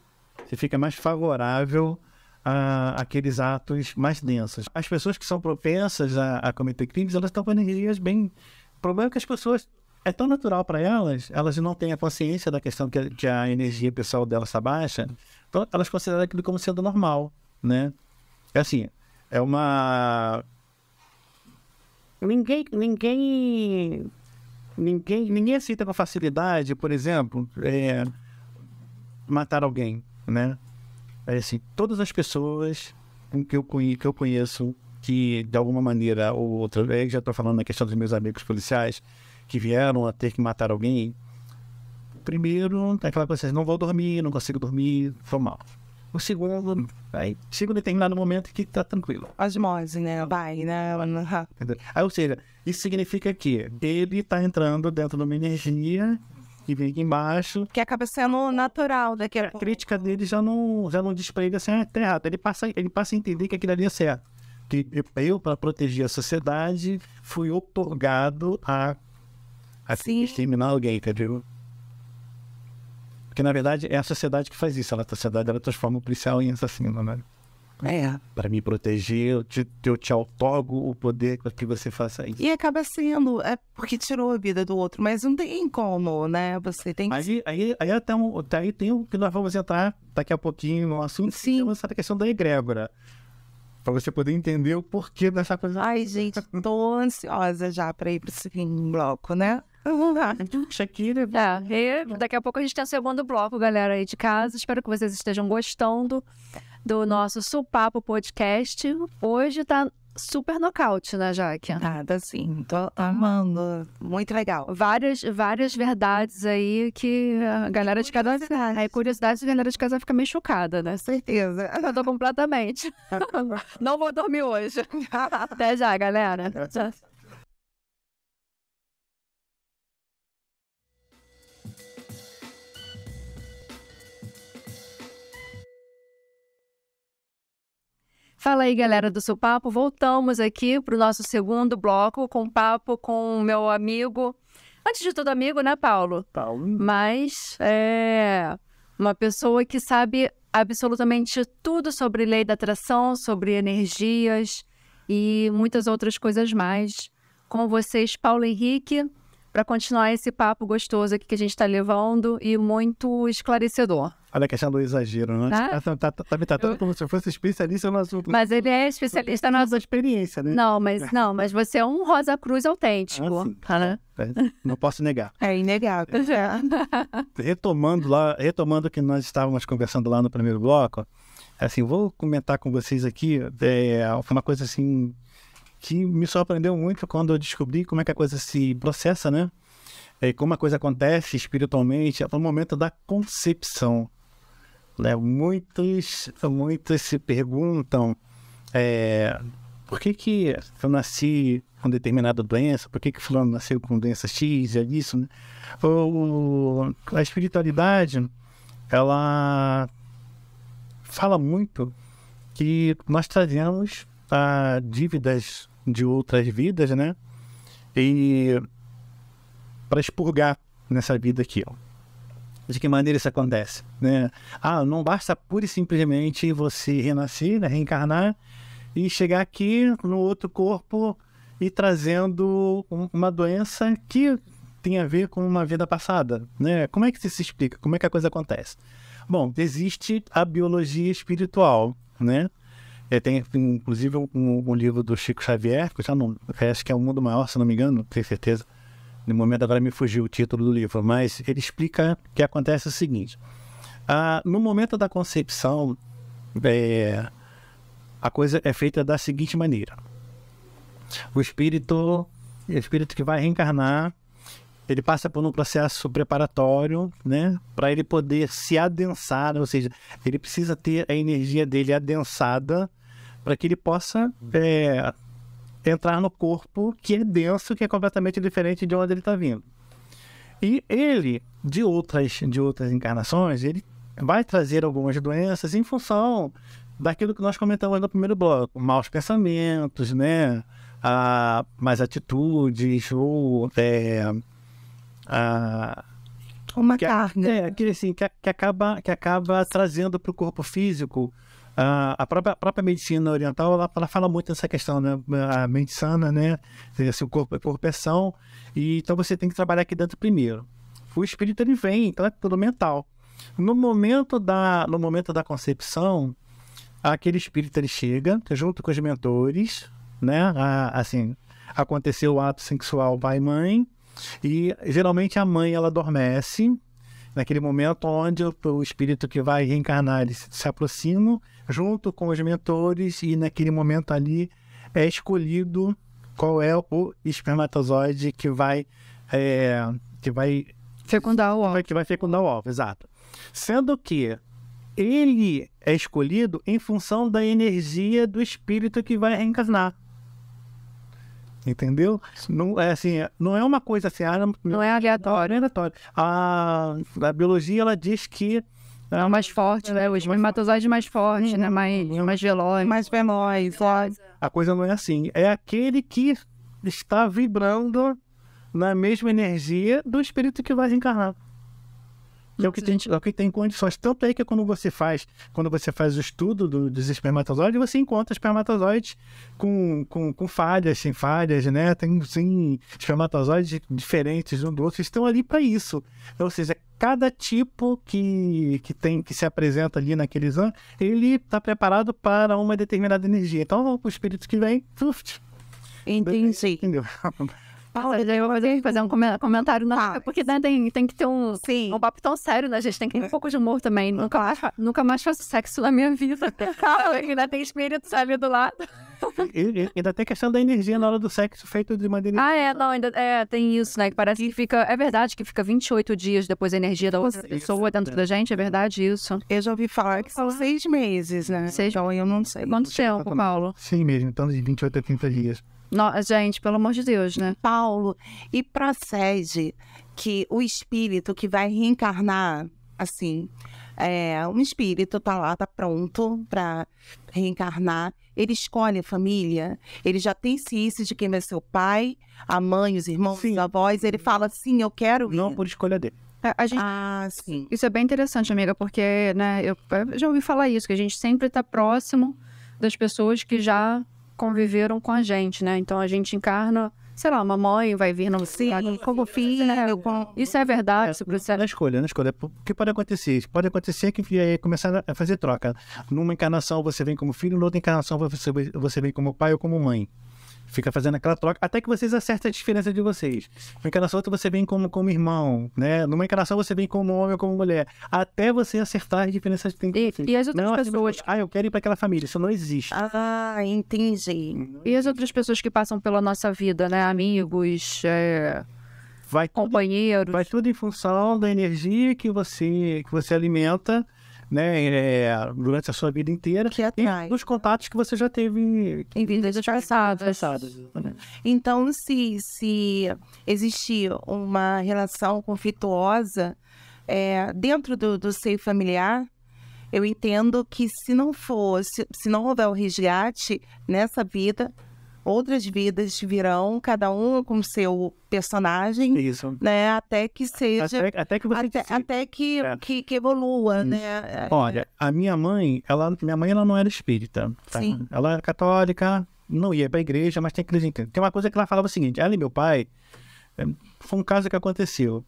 favorável a aqueles atos mais densos. As pessoas que são propensas a cometer crimes, elas estão com energias bem... O problema é que as pessoas... É tão natural para elas não têm a consciência da questão que a energia pessoal delas está baixa, então elas consideram aquilo como sendo normal, né? É assim, é uma... Ninguém aceita com facilidade, por exemplo, matar alguém, né? É assim, todas as pessoas que eu conheço que, de alguma maneira ou outra, eu já estou falando na questão dos meus amigos policiais, que vieram a ter que matar alguém, primeiro, aquela coisa assim, não vou dormir, não consigo dormir, foi mal. O segundo, aí chega um determinado momento que tá tranquilo. Osmose, né? Vai, né? Aí, ou seja, isso significa que ele tá entrando dentro de uma energia que vem aqui embaixo. Que acaba sendo natural daqui a pouco. A crítica dele já não diz pra ele assim, tá errado. Ele passa a entender que aquilo ali é certo. Que eu, para proteger a sociedade, fui outorgado a exterminar alguém, entendeu? Porque, na verdade, é a sociedade que faz isso. A sociedade, ela transforma o policial em assassino, né? Para me proteger, eu te outorgo o poder para que você faça isso. E acaba sendo, porque tirou a vida do outro, mas não tem como, né? Você tem que... Aí tem o que nós vamos entrar daqui a pouquinho no assunto. Sim. Essa questão da egrégora. Para você poder entender o porquê dessa coisa. Ai, gente, tô ansiosa já para ir pro segundo bloco, né? Shakira. Daqui a pouco a gente tem o segundo bloco, galera aí de casa. Espero que vocês estejam gostando do nosso Supapo Podcast. Hoje tá super nocaute, né, Jaque? Nada, sim. Tô amando. Muito legal. Várias verdades aí que a galera de casa... curiosidade da galera de casa fica meio chocada, né? Certeza. Eu tô completamente. Não vou dormir hoje. Até já, galera. Tchau. Fala aí, galera do Supapo. Voltamos aqui para o nosso segundo bloco com papo com o meu amigo. Antes de tudo, amigo, né, Paulo? Paulo. Mas uma pessoa que sabe absolutamente tudo sobre lei da atração, sobre energias e muitas outras coisas mais. Com vocês, Paulo Henrique, para continuar esse papo gostoso aqui que a gente está levando e muito esclarecedor. Olha a questão do exagero, né? Tá me tratando como se eu fosse especialista no assunto. Mas ele é especialista na nossa experiência, né? Não, mas você é um Rosa Cruz autêntico. Né? Não posso negar. É inegável. Retomando o que nós estávamos conversando lá no primeiro bloco, assim, vou comentar com vocês aqui, foi uma coisa assim que me surpreendeu muito quando eu descobri como é que a coisa se processa, né? Como a coisa acontece espiritualmente, é o momento da concepção. Né? Muitos se perguntam por que eu nasci com determinada doença, por que fulano nasceu com doença X, é isso, né? A espiritualidade, ela fala muito que nós trazemos dívidas de outras vidas, né? E para expurgar nessa vida aqui, ó. De que maneira isso acontece, né? Não basta pura e simplesmente você renascer, né? Reencarnar e chegar aqui no outro corpo e trazendo uma doença que tem a ver com uma vida passada, né? Como é que isso se explica? Como é que a coisa acontece? Bom, existe a biologia espiritual, né? Tem, inclusive, um livro do Chico Xavier, que eu já não... acho que é O Mundo Maior, se não me engano, não tenho certeza. No momento agora me fugiu o título do livro, mas ele explica que acontece o seguinte. No momento da concepção, a coisa é feita da seguinte maneira. O espírito que vai reencarnar, ele passa por um processo preparatório, né, para ele poder se adensar, ou seja, ele precisa ter a energia dele adensada para que ele possa entrar no corpo que é denso, que é completamente diferente de onde ele está vindo. E ele, de outras encarnações, ele vai trazer algumas doenças em função daquilo que nós comentamos no primeiro bloco, maus pensamentos, né, mais atitudes, ou uma carga. Que acaba trazendo para o corpo físico. A própria medicina oriental, ela fala muito dessa questão, né? A mente sana, né? Assim, o corpo é são, e então você tem que trabalhar aqui dentro primeiro. O espírito, ele vem, então é tudo mental. No momento da concepção, aquele espírito, ele chega junto com os mentores, né? Assim, aconteceu o ato sexual pai e mãe, e geralmente a mãe, ela adormece naquele momento onde o espírito que vai reencarnar, ele se aproxima junto com os mentores, e naquele momento ali é escolhido qual é o espermatozoide que vai fecundar o ovo. Que vai fecundar o ovo, exato. Sendo que ele é escolhido em função da energia do espírito que vai reencarnar. Entendeu? Não é assim, não é uma coisa assim, não é aleatório. A biologia, ela diz que é o mais forte, né? O espermatozoide mais forte, né? Mais veloz. Mais veloz. A coisa não é assim. É aquele que está vibrando na mesma energia do espírito que vai reencarnar. É o que tem condições. Tanto é que quando você faz o estudo dos espermatozoides, você encontra espermatozoides com falhas, sem falhas, né? Tem espermatozoides diferentes um do outro, estão ali para isso. Ou seja, cada tipo que se apresenta ali naquele exame, ele está preparado para uma determinada energia. Então, o espírito que vem... Entendi. Entendeu? Eu vou fazer um comentário, porque tem que ter um papo tão sério, né? A gente tem que ter um pouco de humor também. Nunca mais faço sexo na minha vida. Ainda tem espíritos ali do lado. E ainda tem questão da energia na hora do sexo feito de maneira... ainda tem isso, né? Que parece que fica... É verdade que fica 28 dias depois a energia da outra pessoa dentro da gente, é verdade isso? Eu já ouvi falar que são 6 meses, né? Então eu não sei. Quanto tempo, Paulo? Sim mesmo, então de 28 a 30 dias. Gente, pelo amor de Deus, né? Paulo, e procede que o espírito que vai reencarnar, assim, um espírito tá lá, tá pronto para reencarnar, ele escolhe a família, ele já tem ciência de quem vai ser o pai, a mãe, os irmãos, os avós, ele fala assim, eu quero ir. Não por escolha dele. Sim. Isso é bem interessante, amiga, porque, né, eu já ouvi falar isso, que a gente sempre tá próximo das pessoas que já conviveram com a gente, né? Então a gente encarna, sei lá, uma mãe vai vir como filho, né? Isso é verdade. Na escolha. O que pode acontecer? Pode acontecer que começar a fazer troca. Numa encarnação você vem como filho, na outra encarnação você vem como pai ou como mãe. Fica fazendo aquela troca, até que vocês acertem a diferença de vocês. Numa encarnação outra você vem como irmão, né? Numa encarnação você vem como homem ou como mulher. Até você acertar as diferenças que tem com vocês. E as outras Não, pessoas... eu quero ir para aquela família. Isso não existe. Ah, entendi. E as outras pessoas que passam pela nossa vida, né? Amigos, Vai tudo, companheiros. vai tudo em função da energia que você alimenta, né? Durante a sua vida inteira. Que E atrai. dos contatos que você já teve Em vidas passadas. Então, se existir uma relação conflituosa dentro do seio familiar, eu entendo que se não houver o resgate nessa vida, outras vidas virão, cada um com seu personagem, Isso. né? Até que seja... Até que você... Até que evolua, né? Olha, a minha mãe, ela não era espírita. Tá? Sim. Ela era católica, não ia pra igreja, mas tem igreja inteira. Tem uma coisa que ela falava o seguinte, ela e meu pai, foi um caso que aconteceu.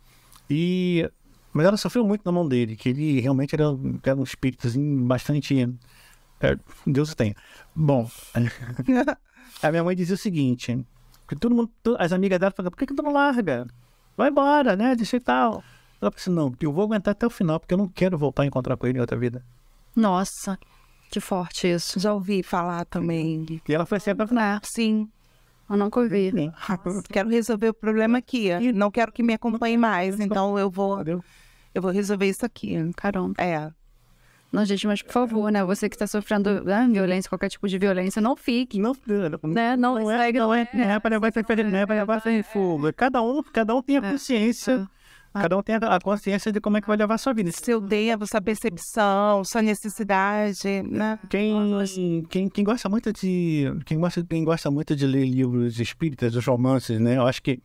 Mas ela sofreu muito na mão dele, que ele realmente era um espíritozinho bastante... Deus o tenha. Bom, a minha mãe dizia o seguinte, que as amigas dela falavam, por que tu não larga? Vai embora, né? Deixa e tal. Ela falou assim, não, eu vou aguentar até o final, porque eu não quero voltar a encontrar com ele em outra vida. Nossa, que forte isso. Já ouvi falar também. E ela foi assim até o final. Sim. Eu nunca ouvi. Quero resolver o problema aqui. Não quero que me acompanhe mais, então eu vou resolver isso aqui. Caramba. É. Não, gente, mas por favor, né? Você que está sofrendo violência, qualquer tipo de violência, não fique. Não é para levar sem fogo. Cada um tem a consciência. Cada um tem a consciência de como é que vai levar a sua vida. Seu devo, sua percepção, sua necessidade, né? Quem gosta muito de ler livros espíritas, os romances, né? Eu acho que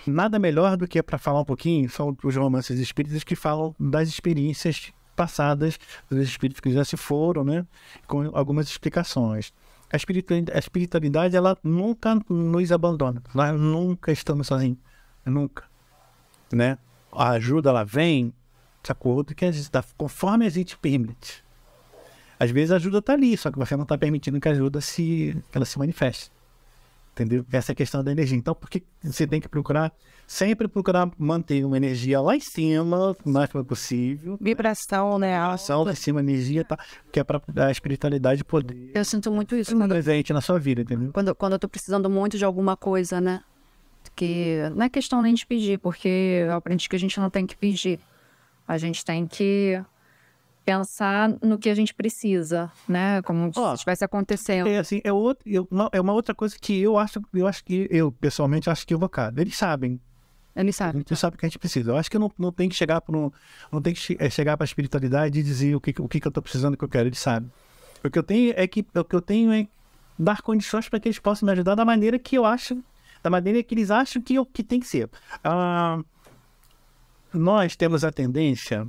nada melhor do que para falar um pouquinho são os romances espíritas que falam das experiências passadas dos espíritos que já se foram, né? Com algumas explicações. A espiritualidade, ela nunca nos abandona. Nós nunca estamos sozinhos. Nunca. Né? A ajuda, ela vem de acordo que conforme a gente permite. Às vezes a ajuda está ali, só que você não está permitindo que a ajuda ela se manifeste. Entendeu? Essa é a questão da energia. Então, por que você tem que sempre procurar manter uma energia lá em cima, o máximo possível. Vibração, né? Vibração lá em cima, energia, tá? Que é para a espiritualidade poder... Eu sinto muito isso. Presente na sua vida, entendeu? Quando eu tô precisando muito de alguma coisa, né? Que não é questão nem de pedir, porque eu aprendi que a gente não tem que pedir. A gente tem que pensar no que a gente precisa, né? Como se estivesse acontecendo. É uma outra coisa que eu acho que eu pessoalmente acho equivocado. Eles sabem. Eles sabem. A gente sabe o que a gente precisa. Eu acho que não tem que chegar para a espiritualidade e dizer o que eu estou precisando, o que eu quero. Eles sabem. O que eu tenho é dar condições para que eles possam me ajudar da maneira que eu acho, da maneira que eles acham que tem que ser. Nós temos a tendência,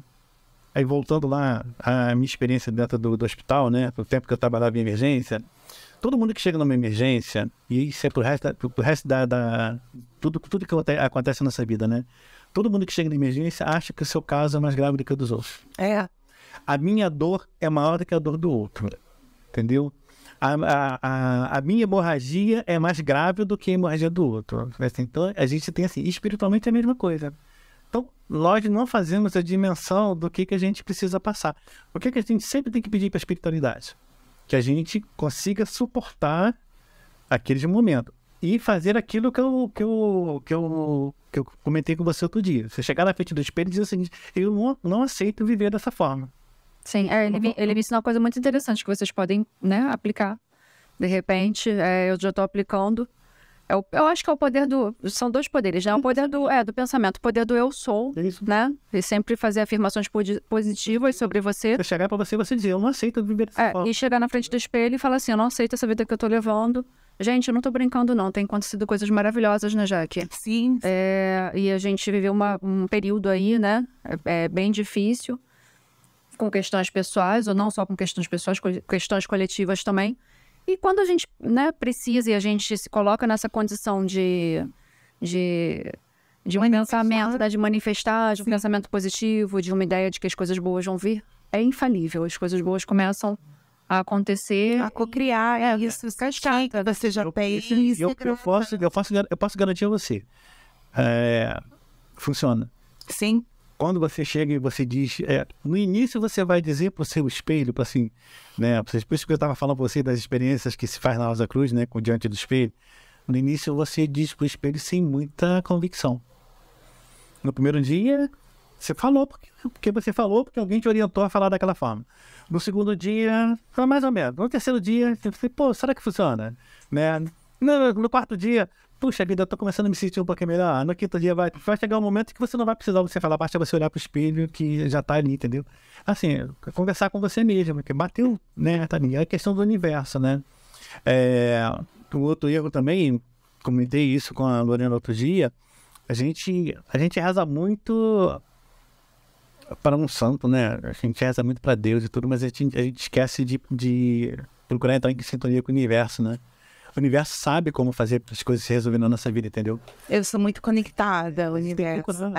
aí voltando lá à minha experiência dentro do hospital, né? No tempo que eu trabalhava em emergência, todo mundo que chega numa emergência, e isso é pro resto tudo que acontece nessa vida, né? Todo mundo que chega na emergência acha que o seu caso é mais grave do que o dos outros. A minha dor é maior do que a dor do outro, entendeu? A minha hemorragia é mais grave do que a hemorragia do outro. Então, a gente tem assim, espiritualmente é a mesma coisa. Então, nós não fazemos a dimensão do que a gente precisa passar. O que a gente sempre tem que pedir para a espiritualidade? Que a gente consiga suportar aqueles momentos e fazer aquilo que eu comentei com você outro dia. Você chegar na frente do espelho e dizer o seguinte, eu não aceito viver dessa forma. Sim, ele me ensinou uma coisa muito interessante que vocês podem, né, aplicar. De repente, eu já estou aplicando. Eu acho que é o poder são dois poderes, né? O poder do pensamento, o poder do eu sou, né? E sempre fazer afirmações positivas sobre você. Você chegar para você dizer, eu não aceito viver dessa forma. E chegar na frente do espelho e falar assim, eu não aceito essa vida que eu tô levando. Gente, eu não tô brincando não, tem acontecido coisas maravilhosas, né, Jaque? Sim. E a gente viveu um período aí, né? Bem difícil, com questões pessoais, ou não só com questões pessoais, questões coletivas também. E quando a gente, né, precisa e a gente se coloca nessa condição de um pensamento, né, de manifestar, de um pensamento positivo, de uma ideia de que as coisas boas vão vir, é infalível. As coisas boas começam a acontecer. A cocriar, isso, cascata, você já tem isso. Eu posso garantir a você. Funciona. Sim. Quando você chega e você diz... no início você vai dizer para o seu espelho, para assim, né? Por isso que eu estava falando para você das experiências que se faz na Rosa Cruz, né? Diante do espelho. No início você diz para o espelho sem muita convicção. No primeiro dia, você falou porque você falou, porque alguém te orientou a falar daquela forma. No segundo dia, foi mais ou menos. No terceiro dia, você falou, pô, será que funciona? Né? No quarto dia, puxa vida, eu tô começando a me sentir um pouquinho melhor. No quinto dia vai chegar um momento que você não vai precisar você falar, basta você olhar pro espelho que já tá ali, entendeu? Assim, conversar com você mesmo, porque bateu, né, tá ali. É a questão do universo, né? O outro erro também, comentei isso com a Lorena outro dia, a gente reza muito para um santo, né? A gente reza muito para Deus e tudo, mas a gente esquece de procurar entrar em sintonia com o universo, né? O universo sabe como fazer as coisas se resolver na nossa vida, entendeu? Eu sou muito conectada ao universo.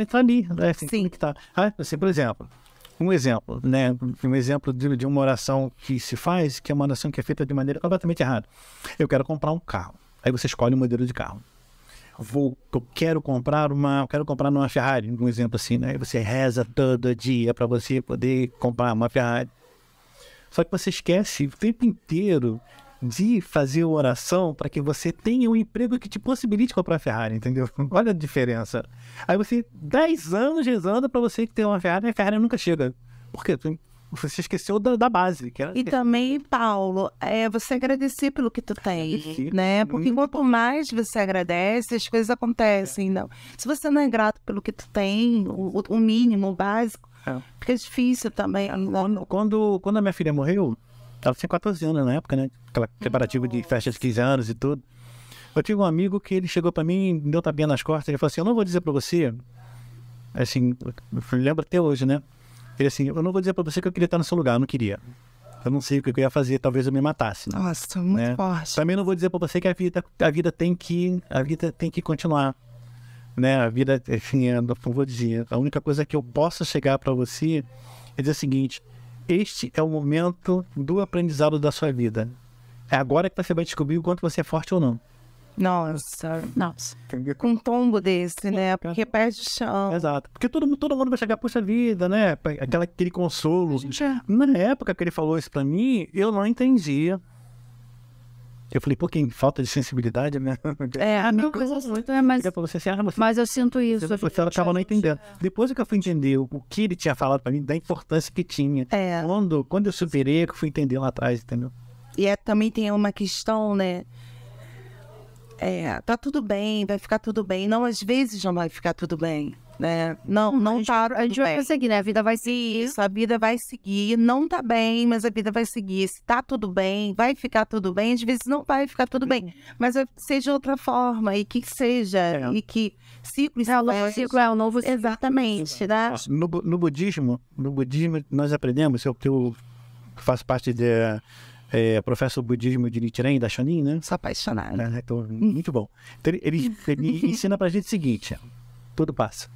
Tá ali, né? Sim. Conectar. Assim, por exemplo, um exemplo, né? Um exemplo de uma oração que se faz, que é uma oração que é feita de maneira completamente errada. Eu quero comprar um carro. Aí você escolhe o modelo de carro. Eu quero comprar uma Ferrari, um exemplo assim, né? Aí você reza todo dia para você poder comprar uma Ferrari. Só que você esquece o tempo inteiro de fazer uma oração para que você tenha um emprego que te possibilite comprar a Ferrari, entendeu? Olha a diferença. Aí você, 10 anos rezando para você ter uma Ferrari, e a Ferrari nunca chega. Por quê? Você esqueceu da base. Que era... E também, Paulo, você agradecer pelo que tu tem, né? Porque quanto mais você agradece, as coisas acontecem. Não. Se você não é grato pelo que tu tem, o mínimo, o básico, fica difícil também. Quando a minha filha morreu, ela tinha 14 anos na época, né? Aquela preparativa de festa de 15 anos e tudo. Eu tive um amigo que ele chegou pra mim, me deu tapinha nas costas, ele falou assim, eu não vou dizer pra você, assim, eu lembro até hoje, né? Ele assim, eu não vou dizer pra você que eu queria estar no seu lugar, eu não queria. Eu não sei o que eu ia fazer, talvez eu me matasse. Nossa, muito forte. Também não vou dizer pra você que a vida tem que continuar. Né? A vida, enfim, eu vou dizer, a única coisa que eu posso chegar pra você é dizer o seguinte, este é o momento do aprendizado da sua vida. É agora que você vai descobrir o quanto você é forte ou não. Nossa. Com um tombo desse, né? Porque perde o chão. Exato. Porque todo mundo vai chegar, puxa vida, né? Aquele consolo. Na época que ele falou isso pra mim, eu não entendia. Eu falei, pô, que falta de sensibilidade, né? Mas eu sinto isso. Você acaba não entendendo. Depois que eu fui entender o que ele tinha falado pra mim, da importância que tinha. Quando eu superei, que eu fui entender lá atrás, entendeu? E também tem uma questão, né? Tá tudo bem, vai ficar tudo bem. Não, às vezes não vai ficar tudo bem, né? Não tá. A gente vai prosseguir, né? A vida vai seguir. Isso, a vida vai seguir. Não tá bem, mas a vida vai seguir. Se tá tudo bem, vai ficar tudo bem. Às vezes não vai ficar tudo bem, mas seja de outra forma e que seja. E que ciclo. É o novo ciclo. Exatamente, né? No budismo, nós aprendemos, eu faço parte professo budismo de Nichiren, da Shonin, né? Sou apaixonada. Então, muito bom. Então, ele ensina pra gente o seguinte, tudo passa.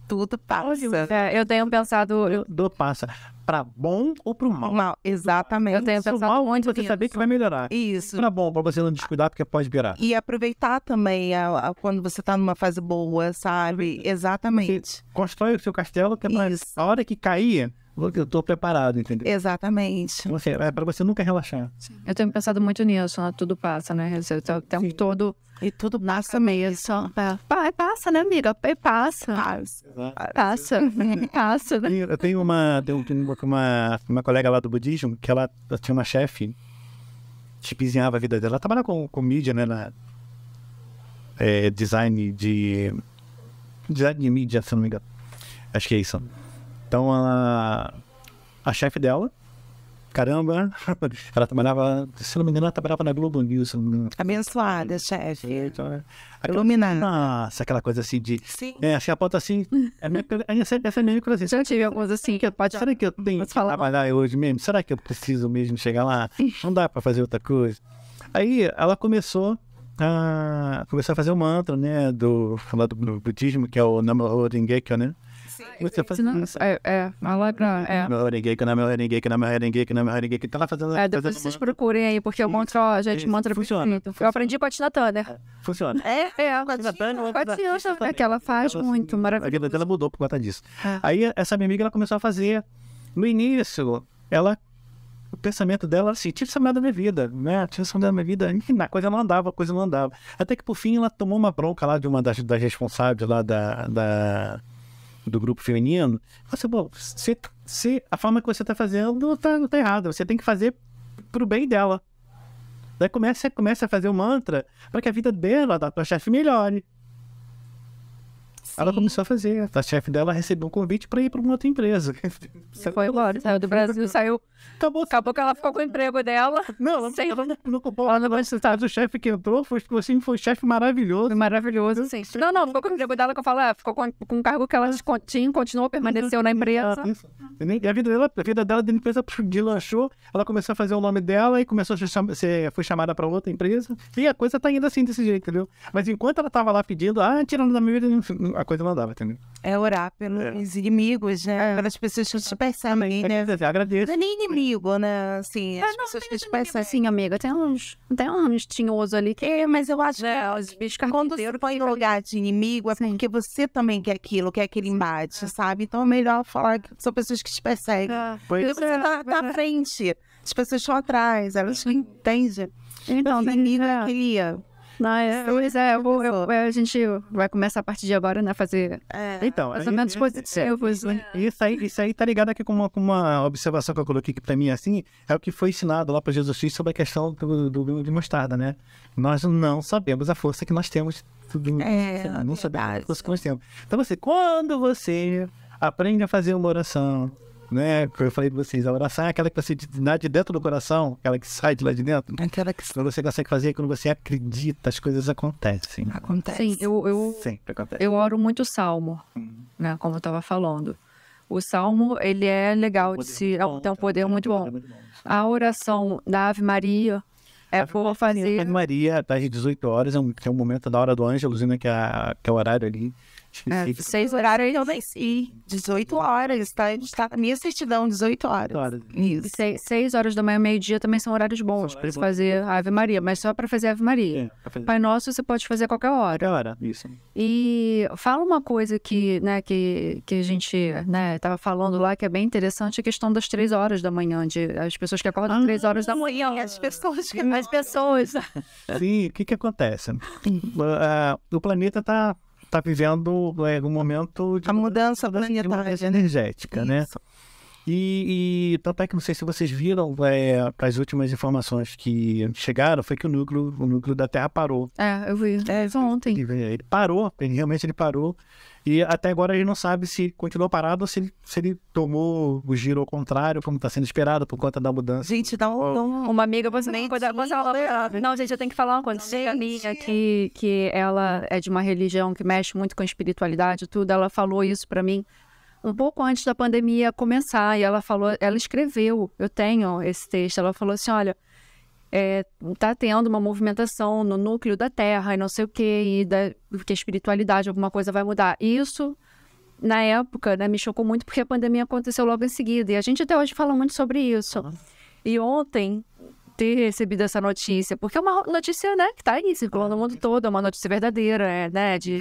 Tudo passa. Eu tenho pensado... Tudo passa. Pra bom ou pro mal. Mal, exatamente. Eu tenho pensado onde você saber que vai melhorar. Isso. Pra bom, pra você não descuidar, porque pode virar. E aproveitar também quando você tá numa fase boa, sabe? Exatamente. Você constrói o seu castelo, que a hora que cair... Eu tô preparado, entendeu? Exatamente. É pra você nunca relaxar. Eu tenho pensado muito nisso, né? Tudo passa, né? O tempo todo... E tudo passa mesmo. Passa, né, amiga? Passa. Passa, né? Eu tenho uma colega lá do budismo, que ela tinha uma chefe que vizinhava a vida dela. Ela trabalha com mídia, né? Design de mídia, se não me engano. Acho que é isso. Então, a chefe dela, caramba, ela trabalhava, se não me engano, ela trabalhava na Globo News. Abençoada, chefe. Iluminada. Nossa, aquela coisa assim de... Sim. Achei a pauta assim, essa é minha coisa assim. Já tive algumas assim que pode... Será que eu tenho que trabalhar hoje mesmo? Será que eu preciso mesmo chegar lá? Não dá pra fazer outra coisa. Aí, ela começou a fazer o mantra, né, do budismo, que é o Namo Rengekyo, né? Você faz isso. Fala pra... Meu Renengeki, não, meu Renengeki, não, meu Renengeki, não, meu Renengeki. Tá lá fazendo... depois vocês procurem aí, porque o mantra, gente, mantra funciona. perfeito. Eu aprendi com a Tina Turner. Funciona. Com a Tina Turner, que ela faz muito, A maravilhoso. vida dela mudou por conta disso. Aí, essa minha amiga, ela começou a fazer... No início, ela... O pensamento dela, assim, tinha essa merda da minha vida, né? Tinha essa merda da minha vida. Enfim, a coisa não andava, Até que, por fim, ela tomou uma bronca lá de uma das responsáveis lá do grupo feminino. Assim, bom, se a forma que você tá fazendo tá errada. Você tem que fazer pro bem dela. Daí comece a fazer o mantra para que a vida dela, da tua chefe, melhore. Ela começou a fazer. A chefe dela recebeu um convite para ir para uma outra empresa. Foi embora, saiu do Brasil, saiu. Acabou que ela ficou com o emprego dela. Não, Sem... ela não ocupou. Mas o chefe que entrou foi um chefe maravilhoso. Foi maravilhoso, sim. Não, ficou com o emprego dela, que eu falo, ficou com o cargo que ela tinha, continuou, permaneceu na empresa. E a vida dela de empresa deslanchou. Ela começou a fazer o nome dela e foi chamada para outra empresa. E a coisa tá indo assim, desse jeito, entendeu? Mas enquanto ela tava lá pedindo, tirando da minha vida, a coisa não andava, entendeu? É orar pelos inimigos, né? Pelas pessoas que te percebem, né? Agradeço. Não é nem inimigo, né? Assim, as pessoas que te percebem. Sim, amiga, tem uns tinhosos ali que... Mas eu acho que os bichos quando você põe no lugar de inimigo, é porque você também quer aquilo, quer aquele embate, sabe? Então é melhor falar que são pessoas que te perseguem. Porque você tá à frente, as pessoas estão atrás, elas não entendem. Então, inimigo é aquele... a gente vai começar a partir de agora, né, fazer pensamentos positivos. Isso aí tá ligado aqui com uma observação que eu coloquei aqui pra mim, assim, é o que foi ensinado lá pra Jesus Cristo sobre a questão do grão de mostarda, né? Nós não sabemos a força que nós temos. Não sabemos a força que nós temos. Então, quando você aprende a fazer uma oração, né? Eu falei pra vocês, a oração é aquela que você dá de dentro do coração, aquela que sai de lá de dentro. Aquela que quando você consegue fazer, quando você acredita, as coisas acontecem. Acontece. Sim, eu sempre acontece. Eu oro muito o Salmo, né? Como eu estava falando. O Salmo, ele é legal de se... Tem um poder muito bom. A oração da Ave Maria é por fazer... Ave Maria, tá às 18 horas, é um momento da hora do Ângelus, né? Que é o horário ali. 6 horários eu venci. 18 horas, tá? Está na minha certidão, 18 horas. Isso. 6 horas da manhã, meio-dia também são horários bons para fazer a Ave Maria, mas só para fazer a Ave Maria. Pai Nosso você pode fazer a qualquer hora. Qualquer hora, isso. E fala uma coisa que a gente, né, tava falando lá, que é bem interessante, a questão das 3 horas da manhã, as pessoas que acordam 3 horas da manhã. As pessoas. Sim, o que acontece? O planeta tá vivendo um momento de mudança planetária energética, né? E tanto é que não sei se vocês viram as últimas informações que chegaram, foi que o núcleo da Terra parou. Eu vi. Ontem. Ele parou, realmente ele parou. E até agora a gente não sabe se continuou parado ou se ele tomou o giro ao contrário, como está sendo esperado por conta da mudança. Gente, dá uma amiga, não, gente, eu tenho que falar uma coisa. Tem a minha que ela é de uma religião que mexe muito com a espiritualidade e tudo. Ela falou isso para mim um pouco antes da pandemia começar. E ela escreveu, eu tenho esse texto, ela falou assim, olha, tá tendo uma movimentação no núcleo da Terra e não sei o quê, que a espiritualidade, alguma coisa vai mudar. Isso, na época, né, me chocou muito porque a pandemia aconteceu logo em seguida. E a gente até hoje fala muito sobre isso. E ontem, ter recebido essa notícia, porque é uma notícia, né, que tá aí circulando no mundo todo, é uma notícia verdadeira, né, de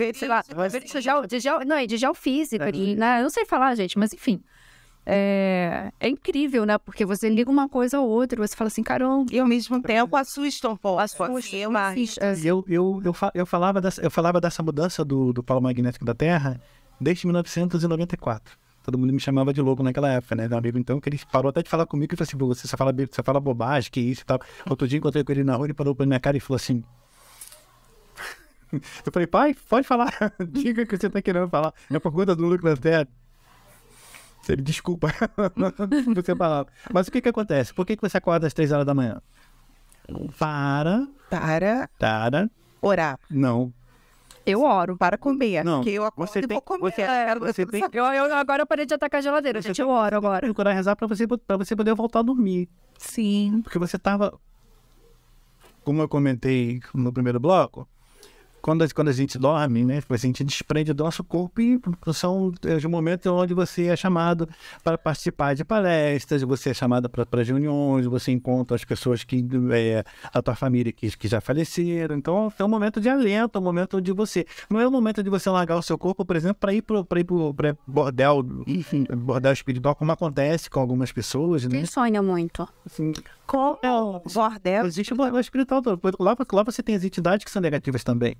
geofísica, né, eu não sei falar, gente, mas enfim. É incrível, né? Porque você liga uma coisa a outra, você fala assim, caramba. E ao mesmo tempo assusta um pouco. Eu falava dessa mudança do polo magnético da Terra desde 1994. Todo mundo me chamava de louco naquela época, né? Meu amigo, então, que ele parou até de falar comigo e falou assim, você só fala bobagem, que isso e tal. Outro dia encontrei com ele na rua, ele parou pra minha cara e falou assim... Eu falei, pai, pode falar. Diga o que você tá querendo falar. É por conta do núcleo da Terra. Desculpa você falar. Mas o que acontece? Por que você acorda às 3 horas da manhã? Para. Orar. Não. Eu oro. Para comer. Não. Porque eu acordo você tem, vou comer. Agora eu parei de atacar a geladeira, gente. Eu oro agora. Procurar rezar pra você poder voltar a dormir. Sim. Porque você tava... Como eu comentei no primeiro bloco, quando a gente dorme, né, a gente desprende do nosso corpo e são os momentos onde você é chamado para participar de palestras, você é chamado para reuniões, você encontra as pessoas a tua família que já faleceram. Então, é um momento de alento, é um momento de você... Não é um momento de você largar o seu corpo, por exemplo, para ir para bordel espiritual, como acontece com algumas pessoas, né? Quem sonha muito? Assim, Com o bordel. existe o bordel espiritual. Lá você tem as entidades que são negativas também,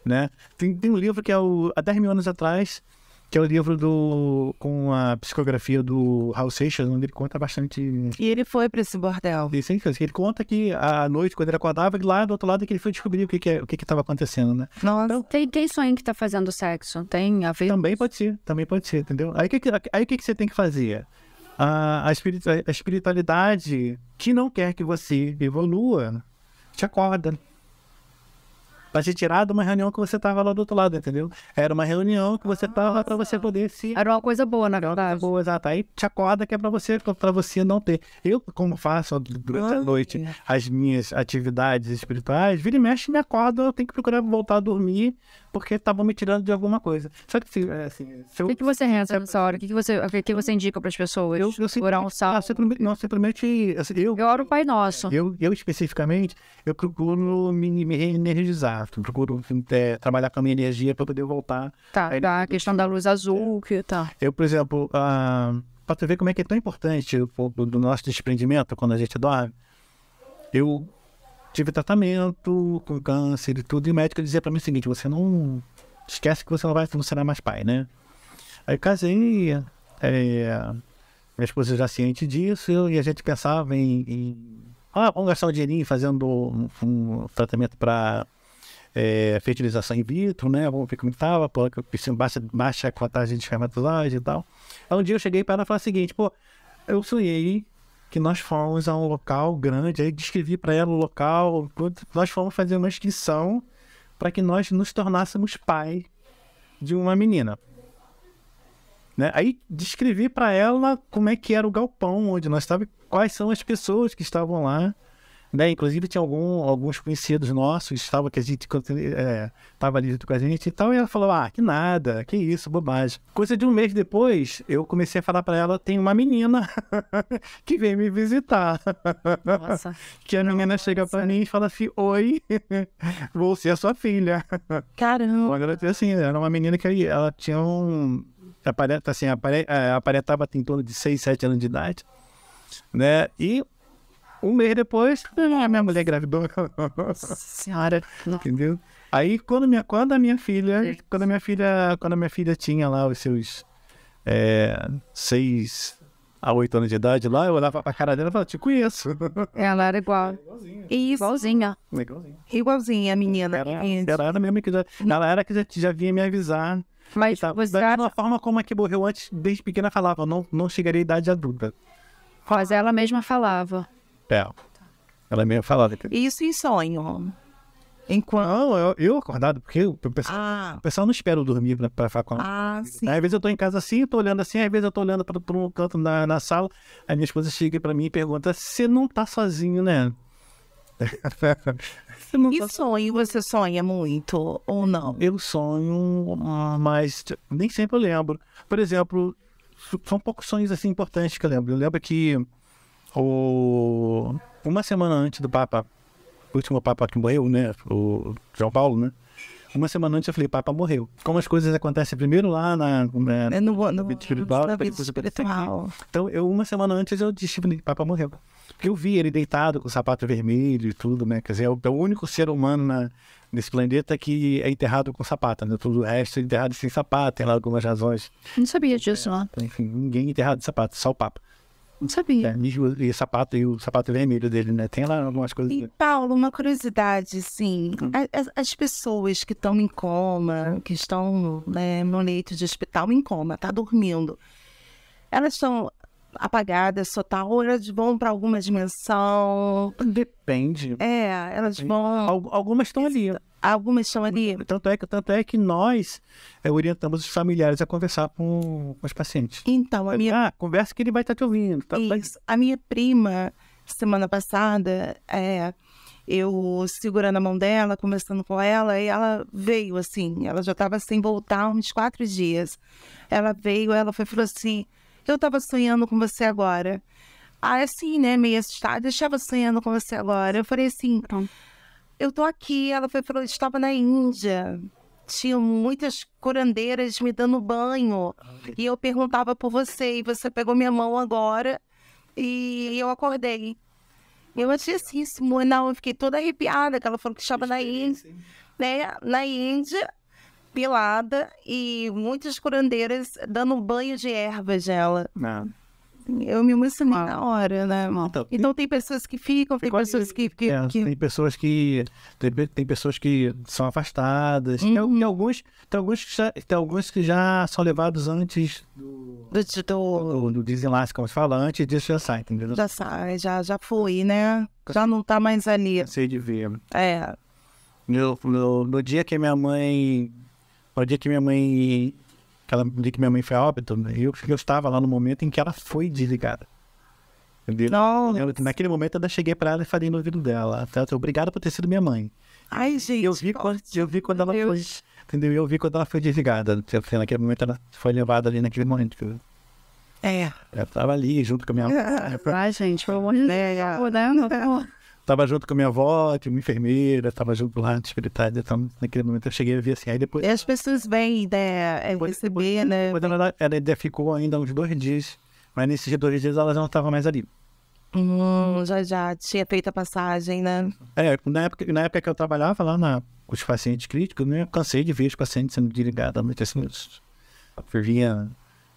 né? Tem um livro que é há 10 mil anos atrás, que é o livro com a psicografia do Hal Seixas, onde ele conta bastante... E ele foi para esse bordel. Isso, ele conta que à noite, quando ele acordava, lá do outro lado que ele foi descobrir o que estava acontecendo, né? Nossa. Tem sonho que tá fazendo sexo? Tem a ver? Também pode ser, entendeu? Aí o que você tem que fazer? A espiritualidade que não quer que você evolua, te acorda. Pra te tirar de uma reunião que você estava lá do outro lado, entendeu? Era uma reunião que você estava para você poder se... Era uma coisa boa, na verdade. Boa, exato. Aí te acorda que é para você não ter. Eu, como faço durante a noite as minhas atividades espirituais, vira e mexe, me acordo, eu tenho que procurar voltar a dormir, porque estavam me tirando de alguma coisa. Só que assim... O que você reza nessa hora? O que você indica para as pessoas? Eu Orar um salmo? simplesmente... Assim, Eu oro o Pai Nosso. Eu especificamente, eu procuro me reenergizar. Eu procuro trabalhar com a minha energia para poder voltar. Tá, a questão da luz azul, que tá. Eu, por exemplo, para tu ver como é que é tão importante do nosso desprendimento quando a gente dorme, eu tive tratamento com câncer e tudo, e o médico dizia para mim o seguinte: você não esquece que você não será mais pai, né? Aí eu casei, minha esposa já ciente disso, e a gente pensava vamos gastar um dinheirinho fazendo um tratamento para fertilização in vitro, né? Vamos ver como estava, baixa a contagem de espermatozoide e tal. Aí um dia eu cheguei para ela e falei o seguinte: eu sonhei que nós fomos a um local grande, aí descrevi para ela o local, nós fomos fazer uma inscrição para que nós nos tornássemos pai de uma menina. Né? Aí descrevi para ela como é que era o galpão onde nós estávamos, quais são as pessoas que estavam lá, né? Inclusive tinha alguns conhecidos nossos que a gente estava ali junto com a gente e tal, e ela falou: que nada, que isso, bobagem. Coisa de um mês depois, eu comecei a falar para ela: tem uma menina que veio me visitar. Nossa. Que a menina chega para mim e fala assim: oi, vou ser a sua filha. Caramba. Assim, era uma menina que ela tinha aparentava ter em torno de 6, 7 anos de idade, né? E um mês depois, minha mulher engravidou. Nossa senhora. Entendeu? Aí quando a minha filha tinha lá os seus 6 a 8 anos de idade lá, eu olhava pra cara dela e falava: te conheço. Ela era igual. Igualzinha. Igualzinha a menina. Ela era mesmo ela era que já vinha me avisar. Mas da mesma forma como a que morreu antes, desde pequena, falava: não chegaria à idade adulta. Mas ela mesma falava. Ela mesmo falava. Isso em sonho. Enquanto... Não, eu acordado, porque o pessoal não espera eu dormir pra falar com ela. Sim. Às vezes eu tô em casa assim, tô olhando assim, às vezes eu tô olhando pra um canto na sala, aí minha esposa chega pra mim e pergunta: você não tá sozinho, né? Sonho, você sonha muito ou não? Eu sonho, mas nem sempre eu lembro. Por exemplo, são poucos sonhos assim importantes que eu lembro. Eu lembro que uma semana antes do Papa, o último Papa que morreu, né, o João Paulo, né? Uma semana antes eu falei: Papa morreu. Como as coisas acontecem primeiro lá na vida espiritual. Então, uma semana antes eu disse: Papa morreu. Porque eu vi ele deitado com o sapato vermelho e tudo, né? Quer dizer, é o único ser humano nesse planeta que é enterrado com sapato, né? Todo o resto é enterrado sem sapato, tem lá algumas razões. Não sabia disso, não. Enfim, ninguém enterrado de sapato, só o Papa. Não sabia. E o sapato vermelho dele, né? Tem lá algumas coisas. E, Paulo, uma curiosidade, assim, as pessoas que estão em coma, que estão no leito de hospital em coma, tá dormindo, elas estão apagadas total, ou elas vão para alguma dimensão? Depende. Elas vão... Algumas estão ali. Algumas estão ali? Tanto é que nós orientamos os familiares a conversar com os pacientes. Então, conversa que ele vai estar te ouvindo. Isso. A minha prima, semana passada, eu segurando a mão dela, conversando com ela, e ela veio assim, ela já estava sem voltar uns 4 dias. Ela veio, ela falou assim, eu estava sonhando com você agora. Ah, assim, né, meio assustada, eu estava sonhando com você agora. Eu falei assim, eu tô aqui. Ela falou, estava na Índia. Tinha muitas curandeiras me dando banho. E eu perguntava por você, e você pegou minha mão agora, e eu acordei. Eu achei assim, não, eu fiquei toda arrepiada, que ela falou que estava na Índia, né? Na Índia, pelada, e muitas curandeiras dando banho de ervas nela. Eu me emocionei na hora, né? Então tem pessoas que ficam, tem pessoas que... Tem pessoas que... Tem pessoas que são afastadas. Tem alguns que já são levados antes do desenlace, como se fala, antes disso já sai, entendeu? Já sai, já foi, né? Já não tá mais ali. Sei de ver. É. No dia que minha mãe... No dia que minha mãe foi a óbito, eu estava lá no momento em que ela foi desligada. Entendeu? Naquele momento eu ainda cheguei para ela e falei no ouvido dela, obrigado por ter sido minha mãe. Ai, gente. Eu vi quando ela foi, entendeu? Eu vi quando ela foi desligada. Naquele momento ela foi levada ali naquele momento. Entendeu? Ela estava ali junto com a minha mãe. Ai, gente, pelo amor de Deus. Tava junto com a minha avó, tinha uma enfermeira, tava junto lá de espiritualidade, então naquele momento eu cheguei a ver assim, aí depois... E as pessoas vêm, né, receber, né? Depois ela ainda ficou ainda uns 2 dias, mas nesses 2 dias ela já não estava mais ali. Já tinha feito a passagem, né? Na época que eu trabalhava lá com os pacientes críticos, né, eu cansei de ver os pacientes sendo desligados, assim,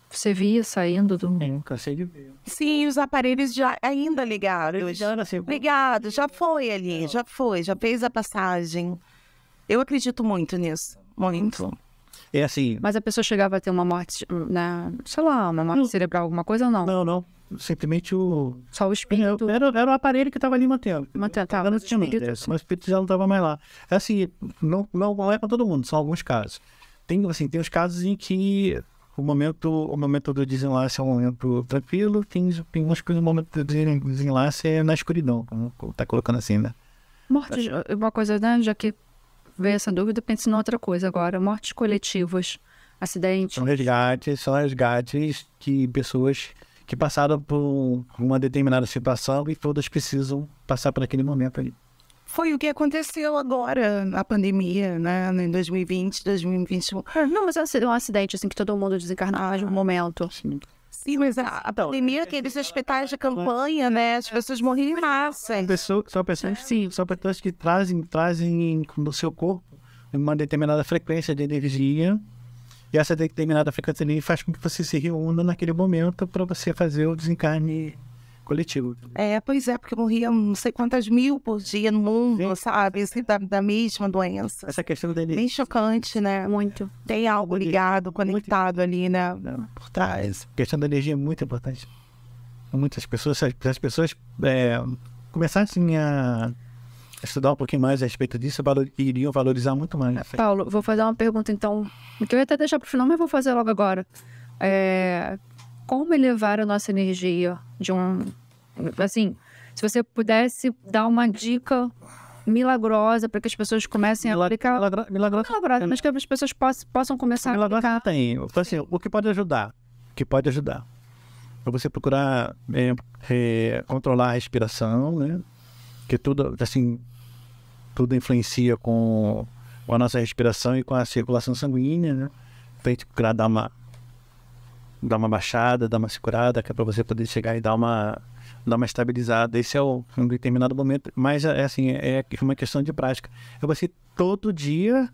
Você via saindo do... Cansei de ver. Sim, os aparelhos já ainda ligados. Ligado, já foi ali, já fez a passagem. Eu acredito muito nisso, muito. É assim... Mas a pessoa chegava a ter uma morte, sei lá, uma morte cerebral, alguma coisa ou não? Não. Simplesmente Só o espírito? Era o aparelho que estava ali mantendo. Tava no espírito. Mas o espírito já não estava mais lá. Assim, não é para todo mundo, são alguns casos. Tem os casos em que o momento do desenlace é um momento tranquilo, tem umas coisas, o momento do desenlace é na escuridão, como tá colocando assim, né? Mortes, uma coisa, né, já que veio essa dúvida, pense em outra coisa agora. Mortes coletivas, acidentes. São resgates que pessoas que passaram por uma determinada situação e todas precisam passar por aquele momento ali. Foi o que aconteceu agora, na pandemia, né? Em 2020, 2021. Não, mas é um acidente, assim, que todo mundo desencarnava de um momento. Sim, mas a pandemia, aqueles hospitais de campanha, né? As pessoas morriam em massa. São pessoas que trazem no seu corpo uma determinada frequência de energia. E essa determinada frequência de energia faz com que você se reúna naquele momento para você fazer o desencarne coletivo. Pois é, porque morriam não sei quantas mil por dia no mundo, sabe? Assim, da mesma doença. Essa questão dele... Bem chocante, né? Muito. Tem algo ligado, conectado ali, né? Por trás. A questão da energia é muito importante. Muitas pessoas, se as pessoas começassem a estudar um pouquinho mais a respeito disso, iriam valorizar muito mais. Paulo, vou fazer uma pergunta, então, que eu ia até deixar para o final, mas vou fazer logo agora. Como elevar a nossa energia de assim, se você pudesse dar uma dica milagrosa para que as pessoas comecem a aplicar... Milagrosa, mas que as pessoas possam começar a aplicar. Tem. Assim, o que pode ajudar? É você procurar controlar a respiração, né? Porque tudo influencia com a nossa respiração e com a circulação sanguínea, né? Pra gente procurar dar uma baixada, dar uma segurada, que é para você poder chegar e dar uma estabilizada. Esse é um determinado momento, mas é uma questão de prática. É você todo dia,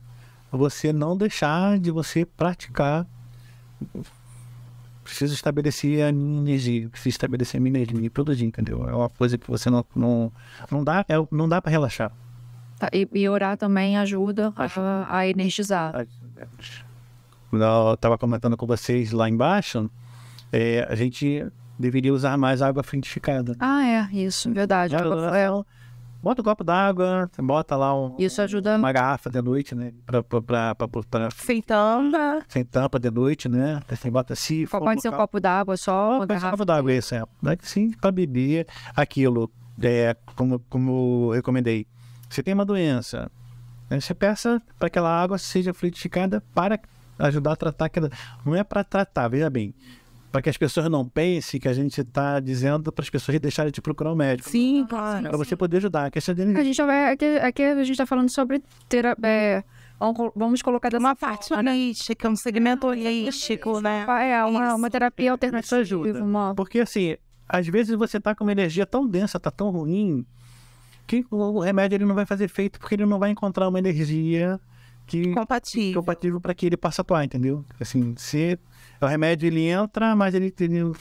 você não deixar de você praticar. Preciso estabelecer a minha energia, todo dia, entendeu? É uma coisa que você não dá para relaxar. Tá, e orar também ajuda a energizar. Eu estava comentando com vocês lá embaixo, a gente deveria usar mais água frutificada. Isso, verdade. Bota um copo d'água, bota lá isso ajuda... uma garrafa de noite, né? Sem tampa de noite, né? Você bota assim... Pode ser um copo d'água só, uma garrafa? Um copo d'água, sim, para beber aquilo, como eu recomendei. você tem uma doença, né? Você peça para que aquela água seja fluidificada para ajudar a tratar aquela... Não é para tratar, veja bem, para que as pessoas não pensem que a gente está dizendo para as pessoas deixarem de procurar um médico. Sim, claro. Para você poder ajudar. A questão dele... A gente vai... Aqui a gente está falando sobre vamos colocar dessa Uma parte holística, um segmento holístico, né? uma terapia alternativa. ajuda. Uma... Porque assim, às vezes você tá com uma energia tão densa, tá tão ruim, que o remédio ele não vai fazer efeito porque ele não vai encontrar uma energia compatível para que ele possa atuar, entendeu? Assim, se o remédio ele entra, mas ele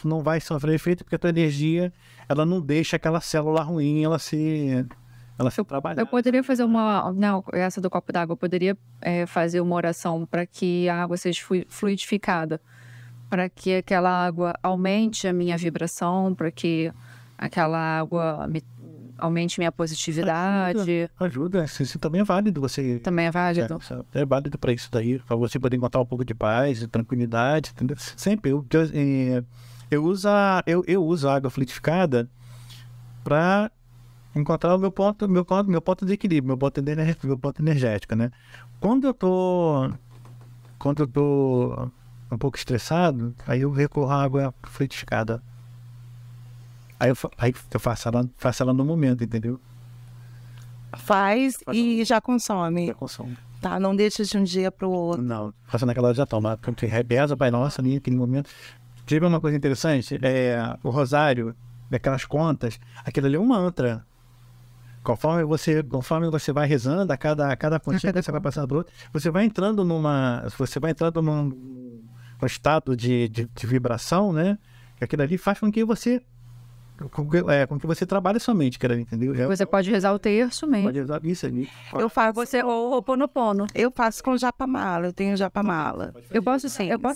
não vai sofrer efeito porque a tua energia ela não deixa aquela célula ruim ela ser trabalhada. Eu poderia fazer essa do copo d'água, eu poderia fazer uma oração para que a água seja fluidificada, para que aquela água aumente a minha vibração, para que aquela água aumente minha positividade. Ajuda. Isso também é válido. Também é válido. É válido para isso daí, para você poder encontrar um pouco de paz, de tranquilidade, entendeu? Sempre. Eu uso a água fluidificada para encontrar o meu ponto de equilíbrio, meu ponto energético, né? Quando eu tô um pouco estressado, aí eu recorro à água fluidificada. Aí eu faço ela no momento, entendeu? Faz e já consome. Já consumo. Tá, não deixa de um dia pro outro. Não, faço naquela hora já toma. Quando você reza, Pai Nosso, ali naquele momento. Tive uma coisa interessante, o rosário, daquelas contas, aquilo ali é um mantra. Conforme você vai rezando, a cada pontinha que você vai passando por outro, você vai entrando num estado de vibração, né? Aquilo ali faz com que você trabalhe sua mente, entendeu? Você pode rezar o terço mesmo. Pode rezar isso ali. Eu faço o Ho'oponopono. Eu faço com japamala, eu tenho japamala. Eu posso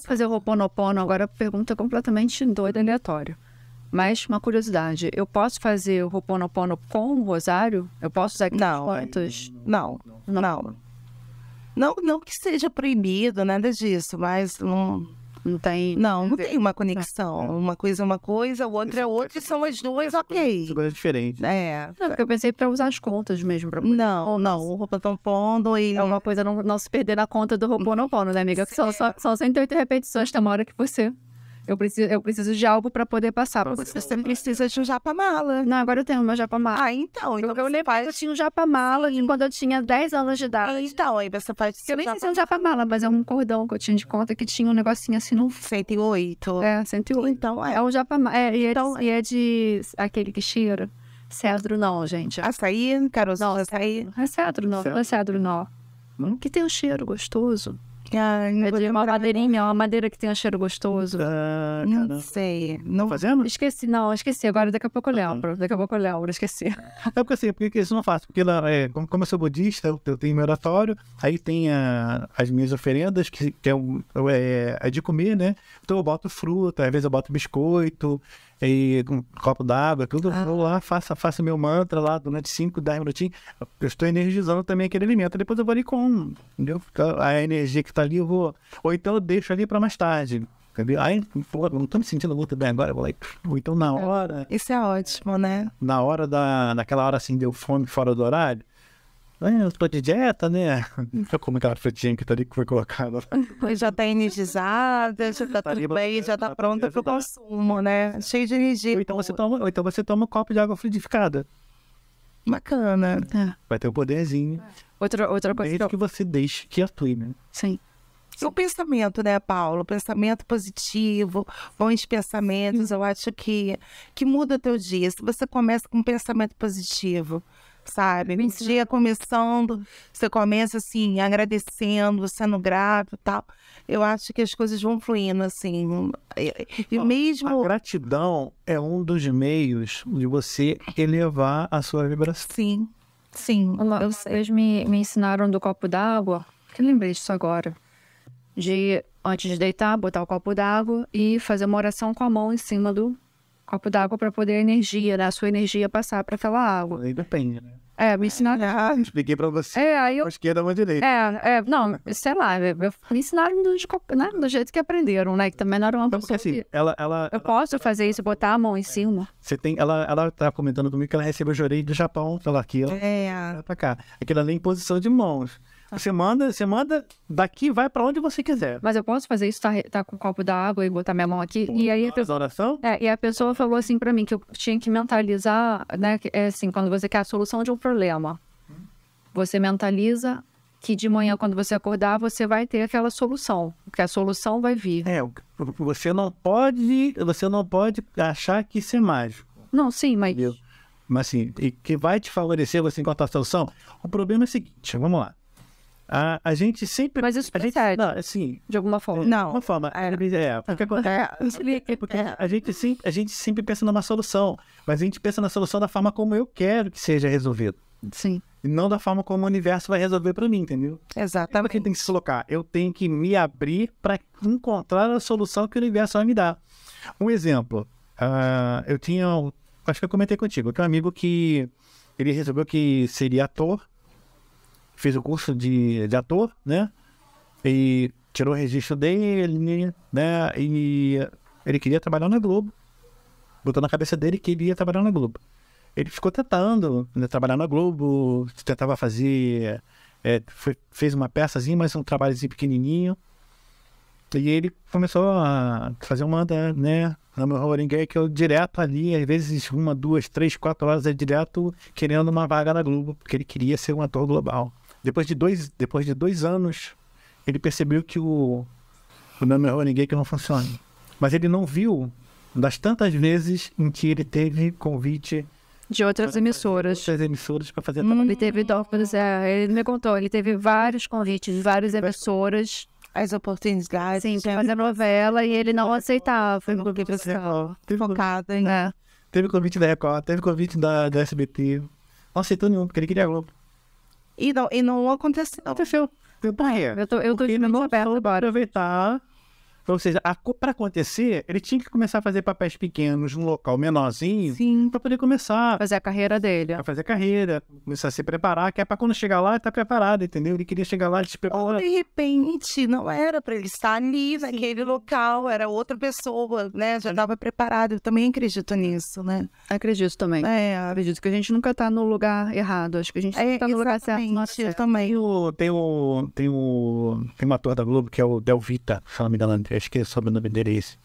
fazer o Ho'oponopono, agora pergunta completamente doida, aleatória. Mas uma curiosidade, eu posso fazer o Ho'oponopono com o rosário? Eu posso usar quantos? Não. Não que seja proibido, nada disso, mas não tem uma conexão. Uma coisa é uma coisa, o outro é outra, e são as duas, ok. São coisas diferentes. Não, porque eu pensei para usar as contas mesmo. Não, o Ho'oponopono é uma coisa não se perder na conta do Ho'oponopono, né, amiga? São 108 repetições, tem uma hora que você... Eu preciso de algo para poder passar. Você precisa de um japamala. Não, agora eu tenho meu japamala. Então eu lembro que eu tinha um japamala quando eu tinha 10 anos de idade. Então, aí você faz... Eu nem sei se é um japamala, mas é um cordão que eu tinha de conta que tinha um negocinho assim no... 108. 108. Então, é um japamala. E é de aquele que cheira. Cedro não, gente. Açaí, caroço, açaí. Não é cedro não, não é cedro não. Que tem um cheiro gostoso. É de uma madeirinha, uma madeira que tem um cheiro gostoso. Não sei. Não fazendo? Esqueci. Agora daqui a pouco eu lembro. Esqueci. Porque isso não faço. Porque como eu sou budista, eu tenho meu oratório, aí tem as minhas oferendas, que é de comer, né? Então eu boto fruta, às vezes eu boto biscoito, e um copo d'água, tudo. Eu vou lá, faço meu mantra lá durante 5, 10 minutinhos. Eu estou energizando também aquele alimento. Depois eu vou ali com, entendeu? A energia que tá ali, eu vou... Ou então eu deixo ali para mais tarde, entendeu? Aí, pô, não tô me sentindo muito bem agora, eu vou lá. Ou então na hora... Isso é ótimo, né? Na hora naquela hora assim, deu fome fora do horário. Eu tô de dieta, né? Eu como aquela frutinha que tá ali que foi colocada. Já tá energizada, já tá tudo bem, já tá pronta pro consumo, né? Cheio de energia. Ou então você toma um copo de água fluidificada. Bacana. Vai ter o poderzinho. Outra coisa desde que você deixe que atue, né? Sim. E o pensamento, né, Paulo? Pensamento positivo, bons pensamentos, eu acho que muda o teu dia. Se você começa com um pensamento positivo, sabe? Um dia começando, você começa assim, agradecendo, sendo grato e tal. Eu acho que as coisas vão fluindo, assim. E mesmo... A gratidão é um dos meios de você elevar a sua vibração. Sim. Eu sei. Eles me ensinaram do copo d'água, que eu lembrei disso agora. De, antes de deitar, botar o copo d'água e fazer uma oração com a mão em cima do copo d'água para poder a sua energia passar para aquela água. Aí depende, né? Me ensinaram. Expliquei pra você. Aí eu... A esquerda ou a direita. Não, sei lá, me ensinaram do jeito que aprenderam, né? Que também não era uma pessoa Assim, que... ela Eu posso fazer isso, botar a mão em cima? ela tá comentando comigo que ela recebeu jorei do Japão, pela aqui, ela pra cá. Aquilo ali em posição de mãos. Você manda daqui, vai pra onde você quiser. Mas eu posso fazer isso, tá com um copo d'água e botar minha mão aqui? E aí a pessoa... oração? E a pessoa falou assim pra mim que eu tinha que mentalizar, né? Assim, quando você quer a solução de um problema, você mentaliza que de manhã, quando você acordar, você vai ter aquela solução. Porque a solução vai vir. Você não pode achar que isso é mágico. Não, sim, mas... Entendeu? Mas assim, e que vai te favorecer você encontrar a solução. O problema é o seguinte, vamos lá. A gente sempre... Mas isso procede. Não, assim... De alguma forma. Não. De alguma forma. Porque a gente sempre pensa numa solução. Mas a gente pensa na solução da forma como eu quero que seja resolvido. Sim. E não da forma como o universo vai resolver para mim, entendeu? Exatamente. Quem tem que se colocar? Eu tenho que me abrir para encontrar a solução que o universo vai me dar. Um exemplo. Eu tinha... Acho que eu comentei contigo. Eu tenho um amigo que... Ele resolveu que seria ator. Fez o curso de ator, né? E tirou o registro dele, né? E ele queria trabalhar na Globo. Botou na cabeça dele que ele ia trabalhar na Globo. Ele ficou tentando, né, trabalhar na Globo, tentava fazer... fez uma peçazinha, mas um trabalhozinho pequenininho. E ele começou a fazer uma, né? Na meu Horinguei, que eu direto ali, às vezes 1, 2, 3, 4 horas, direto querendo uma vaga na Globo, porque ele queria ser um ator global. Depois de 2 anos, ele percebeu que o nome Horinguei que não funciona. Mas ele não viu das tantas vezes em que ele teve convite de outras emissoras. Para fazer Ele teve ele me contou, ele teve vários convites de várias emissoras. As oportunidades. Sim, para fazer novela e ele não aceitava. Porque focado em... Teve convite da Record, teve convite da SBT. Não aceitou nenhum, porque ele queria a Globo. E não aconteceu. Aconteceu. Eu tô de mente aberta agora. Aproveitar. Ou seja, para acontecer, ele tinha que começar a fazer papéis pequenos num local menorzinho. Sim. Para poder começar. Fazer a carreira dele. Pra fazer a carreira, começar a se preparar, que é para quando chegar lá, ele tá preparado, entendeu? Ele queria chegar lá e se preparar. Ou de repente, não era para ele estar ali naquele local, era outra pessoa, né? Já estava preparado. Eu também acredito nisso, né? Acredito também. Acredito que a gente nunca tá no lugar errado. Acho que a gente tá no lugar certo. Eu também. Tem um ator da Globo que é o Del Vita, se não me engano, acho que é sobre o nome dele é esse.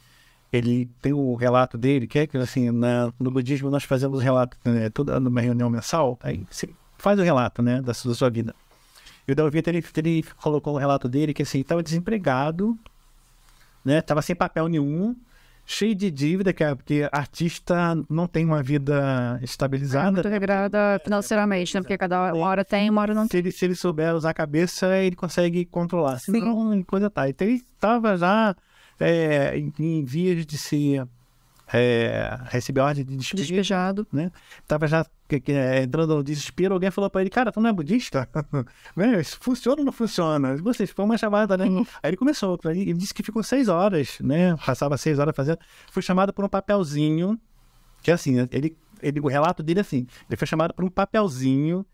Ele tem o relato dele, que é que assim, no budismo nós fazemos relato, né, toda numa reunião mensal, aí você faz o relato, né, da sua vida. E o Del Vita, ele colocou o relato dele que assim, estava desempregado, né, estava sem papel nenhum, cheio de dívida, porque artista não tem uma vida estabilizada. Muito regrada financeiramente, né, porque cada hora tem, uma hora não tem. Se ele souber usar a cabeça, ele consegue controlar. Se não, coisa tá. Então ele estava já em vias de se receber ordem de despejado, né? Tava já entrando no desespero. Alguém falou para ele: cara, tu não é budista? Isso funciona ou não funciona? Vocês foi uma chamada, né? Aí ele começou. Ele disse que ficou 6 horas, né? Passava 6 horas fazendo. Foi chamado por um papelzinho, que assim, o relato dele é assim: ele foi chamado por um papelzinho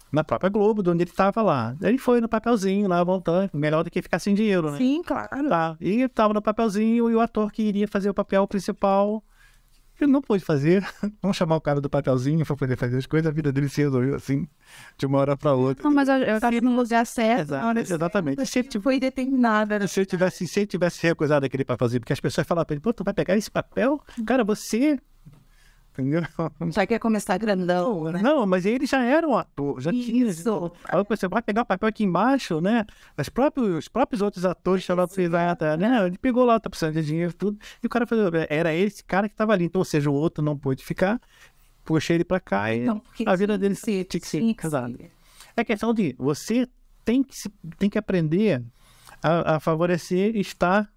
na própria Globo, de onde ele estava lá. Ele foi no papelzinho lá, voltando, melhor do que ficar sem dinheiro, né? Sim, claro. Tá. E estava no papelzinho, e o ator que iria fazer o papel principal, ele não pôde fazer. Vamos chamar o cara do papelzinho para poder fazer as coisas, a vida dele se resolveu assim, de uma hora para outra. Não, mas eu estava no lugar certo. Exatamente. Se ele foi determinada. Se ele tivesse recusado aquele papelzinho, porque as pessoas falavam para ele: pô, tu vai pegar esse papel? Cara, você... Entendeu? Já quer começar grandão, né? Não, mas ele já era um ator, já tinha. Aí você vai pegar o papel aqui embaixo, né? Os próprios outros atores chamaram pra ele, né? Ele pegou lá, tá precisando de dinheiro, tudo. E o cara falou: era esse cara que tava ali. Então, ou seja, o outro não pôde ficar. Puxei ele pra cá e a vida dele tinha que ser casada. É questão de você tem que aprender a favorecer e estar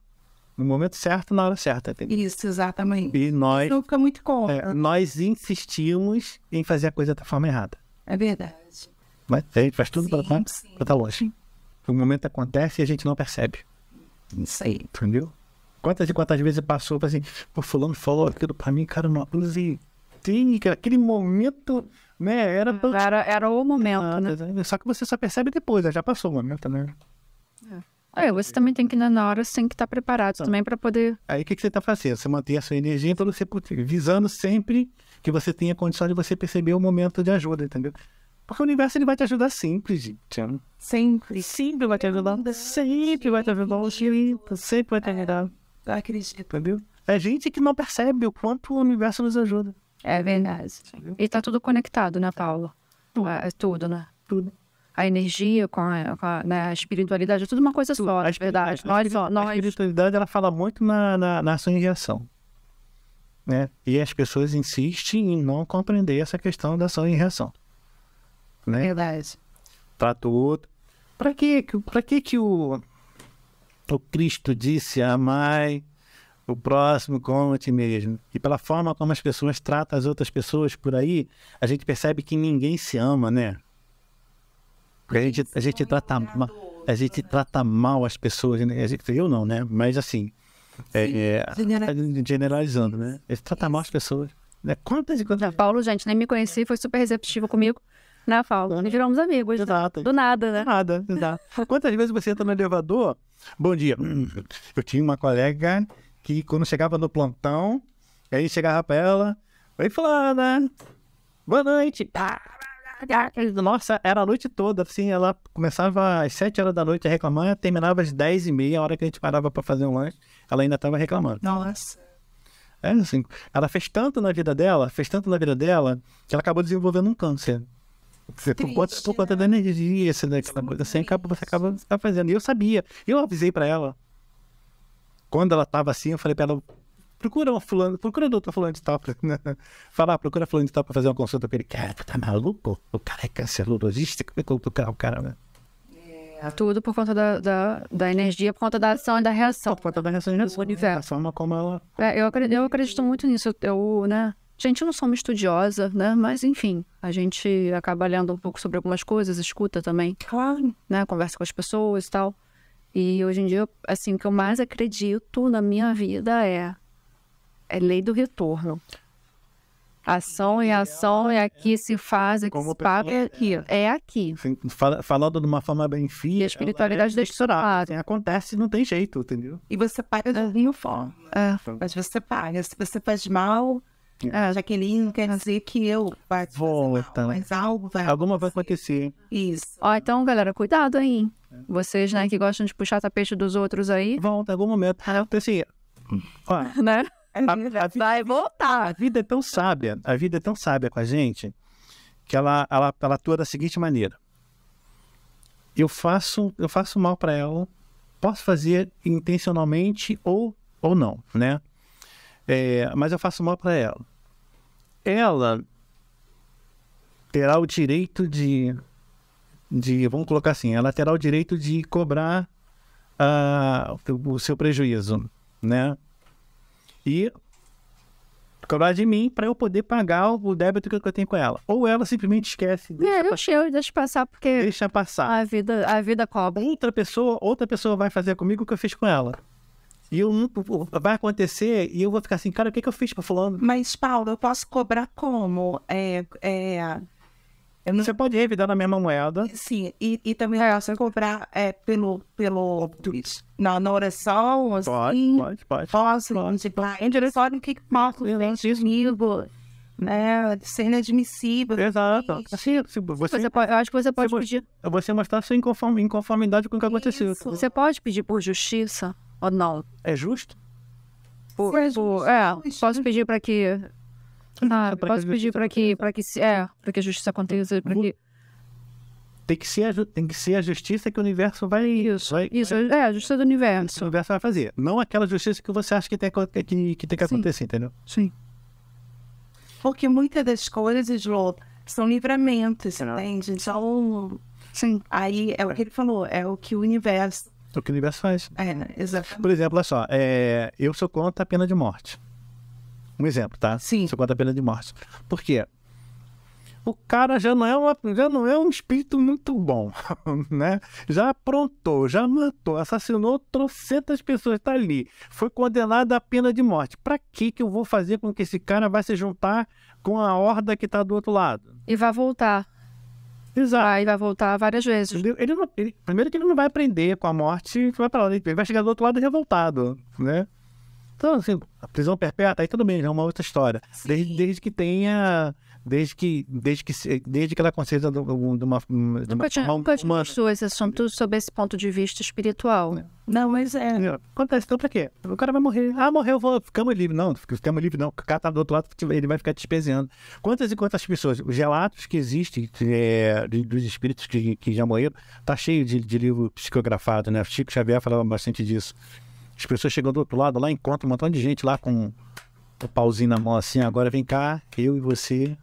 no momento certo, na hora certa. Entendeu? Isso, exatamente. E nós... Não fica muito contra. Nós insistimos em fazer a coisa da forma errada. É verdade. Mas a gente faz tudo para estar longe. O momento acontece e a gente não percebe. Isso aí. Entendeu? Quantas vezes passou assim: pô, fulano falou aquilo pra mim, cara, não usei. Sim, aquele momento, né? Era o momento, né? Só que você só percebe depois, já passou o momento, né? Você também tem que, na hora, você tem que estar preparado também para poder... Aí o que você tá fazendo? Você mantém a sua energia para você visando sempre que você tenha condição de você perceber o momento de ajuda, entendeu? Porque o universo ele vai te ajudar sempre, gente. Sempre. Sempre vai te ajudar. Sempre vai te ajudar. Sempre vai te ajudar. Eu acredito. Entendeu? É gente que não percebe o quanto o universo nos ajuda. É verdade. E tá tudo conectado, né, Paulo? É tudo, né? Tudo. A energia com né, a espiritualidade, é tudo uma coisa só, é verdade. A espiritualidade, ela fala muito na ação e reação. Né? E as pessoas insistem em não compreender essa questão da ação e reação. Né? Verdade. Para tudo. Para que o Cristo disse amai o próximo como a ti mesmo? E pela forma como as pessoas tratam as outras pessoas por aí, a gente percebe que ninguém se ama, né? Porque a gente trata mal as pessoas, né? Eu não, né? Mas assim, generalizando, né? A gente trata mal as pessoas. Né? Quantas e quantas... Paulo, gente, nem me conheci, foi super receptivo comigo, né, Paulo? E viramos amigos. Exato. Do nada, né? Do nada, exato. Quantas vezes você entra no elevador? Bom dia. Eu tinha uma colega que quando chegava no plantão, aí chegava pra ela, oi fulana, boa noite. Nossa, era a noite toda, assim, ela começava às 7 horas da noite a reclamar, terminava às 10h30, a hora que a gente parava pra fazer um lanche, ela ainda tava reclamando. Nossa. É assim, ela fez tanto na vida dela, que ela acabou desenvolvendo um câncer. Por conta da energia, daquela coisa assim, você acaba fazendo. E eu sabia, eu avisei pra ela. Quando ela tava assim, eu falei pra ela, procura o doutor fulano de tal, procura fulano de tal pra fazer uma consulta pra ele. Cara, tu tá maluco? O cara é cancerologista? Como é que eu vou procurar o cara, né? Tudo por conta da energia, por conta da ação e da reação. Por conta da reação e da universo. A forma como ela... Eu acredito muito nisso. Né? Gente, eu não sou uma estudiosa, né? Mas, enfim, a gente acaba lendo um pouco sobre algumas coisas, escuta também. Claro. Né? Conversa com as pessoas e tal. E hoje em dia, assim, o que eu mais acredito na minha vida é lei do retorno. Ação e reação é aqui, se faz, aqui se paga, é aqui. É aqui. Assim, falando de uma forma bem fria... E a espiritualidade deixa isso claro. Assim, acontece, não tem jeito, entendeu? E você paga de alguma forma. Mas você paga. Se você faz mal... Jaqueline, não quer dizer que eu vai volta, mas algo vai acontecer. Isso. Então, galera, cuidado aí. Vocês, né, que gostam de puxar tapete dos outros aí. Volta em algum momento. Então, assim, né? Vai voltar. A vida é tão sábia com a gente, que ela atua da seguinte maneira. Eu faço mal para ela, posso fazer intencionalmente ou não, né? Mas eu faço mal para ela. Ela terá o direito de, vamos colocar assim, ela terá o direito de cobrar o seu prejuízo, né? E cobrar de mim para eu poder pagar o débito que eu tenho com ela. Ou ela simplesmente esquece. Deixa passar, porque... Deixa passar. A vida cobra. Outra pessoa vai fazer comigo o que eu fiz com ela. E vai acontecer e eu vou ficar assim, cara, o que eu fiz pra fulano? Mas, Paulo, eu posso cobrar como? Você pode revidar na mesma moeda. Sim, e também eu posso cobrar pelo na oração, assim. Pode. Posso, em direção ao que posso, comigo, né? Ser inadmissível. Exato. Assim, eu acho que você pode pedir. Você mostrar sua inconformidade com o que aconteceu. Você pode pedir por justiça ou não? É justo? Posso pedir para que... posso pedir para que a justiça aconteça, para que... Tem que ser a justiça que o universo vai... Isso, a justiça do universo. O universo vai fazer. Não aquela justiça que você acha que tem que acontecer, entendeu? Sim. Porque muitas das coisas, Lô, são livramentos, entende? Então, sim. Aí é o que ele falou, é o que o universo... O que o universo faz. Exatamente. Por exemplo, olha só, eu sou contra a pena de morte. Um exemplo, tá? Sim. Sou contra a pena de morte. Por quê? o cara já não é um espírito muito bom, né? Já aprontou, já matou, assassinou trocentas pessoas, tá ali. Foi condenado à pena de morte. Pra que eu vou fazer com que esse cara vai se juntar com a horda que tá do outro lado? E vai voltar. Exato. Vai voltar várias vezes. Entendeu? Primeiro que ele não vai aprender com a morte, vai pra lá, ele vai chegar do outro lado revoltado, né? Então, assim, a prisão perpétua, aí tudo bem, já é uma outra história. Desde que tenha... Desde que ela conceda de uma Nunca tinha visto esse assunto sob esse ponto de vista espiritual. Não, mas acontece, então pra quê? O cara vai morrer. Morreu, ficamos livres. Não, ficamos livres não. O cara tá do outro lado, ele vai ficar despesando. Quantas e quantas pessoas? Os relatos que existem dos espíritos que já morreram, tá cheio de livro psicografado, né? Chico Xavier falava bastante disso. As pessoas chegam do outro lado, lá encontram um montão de gente lá com o pauzinho na mão assim, agora vem cá, eu e você...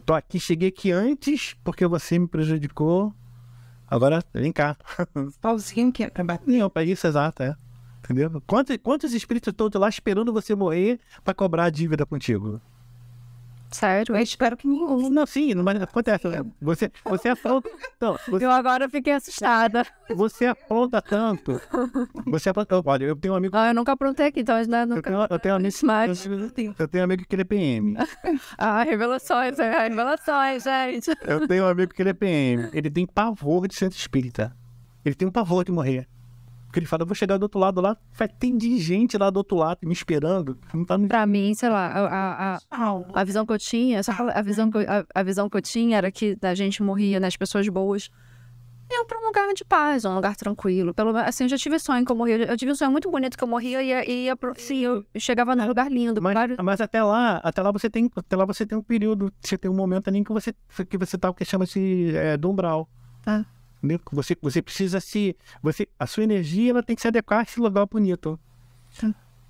Tô aqui, cheguei aqui antes porque você me prejudicou. Agora, vem cá. Pauzinho que é pra bater. Não, pra isso, exato, entendeu? Quantos espíritos estão lá esperando você morrer pra cobrar a dívida contigo? Sério? Eu espero que nenhum. Não, sim, mas acontece. Você apronta. Então, Eu agora fiquei assustada. Você apronta tanto. Olha, eu tenho um amigo. Eu nunca aprontei aqui, então nunca. Eu tenho um amigo. Eu tenho um amigo que ele é PM. Revelações, gente. Eu tenho um amigo que ele é PM. Ele tem pavor de centro espírita. Ele tem um pavor de morrer. Porque ele fala, eu vou chegar do outro lado lá, tem de gente lá do outro lado me esperando. Não tá no... Pra mim, sei lá, a visão que eu tinha, a visão que eu tinha era que a gente morria, né, as pessoas boas iam pra um lugar de paz, um lugar tranquilo. Assim, eu já tive sonho que eu morria. Eu tive um sonho muito bonito que eu morria e eu chegava num lugar lindo. Mas até lá você tem um período, você tem um momento ali que você tá o que chama-se do umbral. Você precisa a sua energia ela tem que se adequar a esse lugar bonito.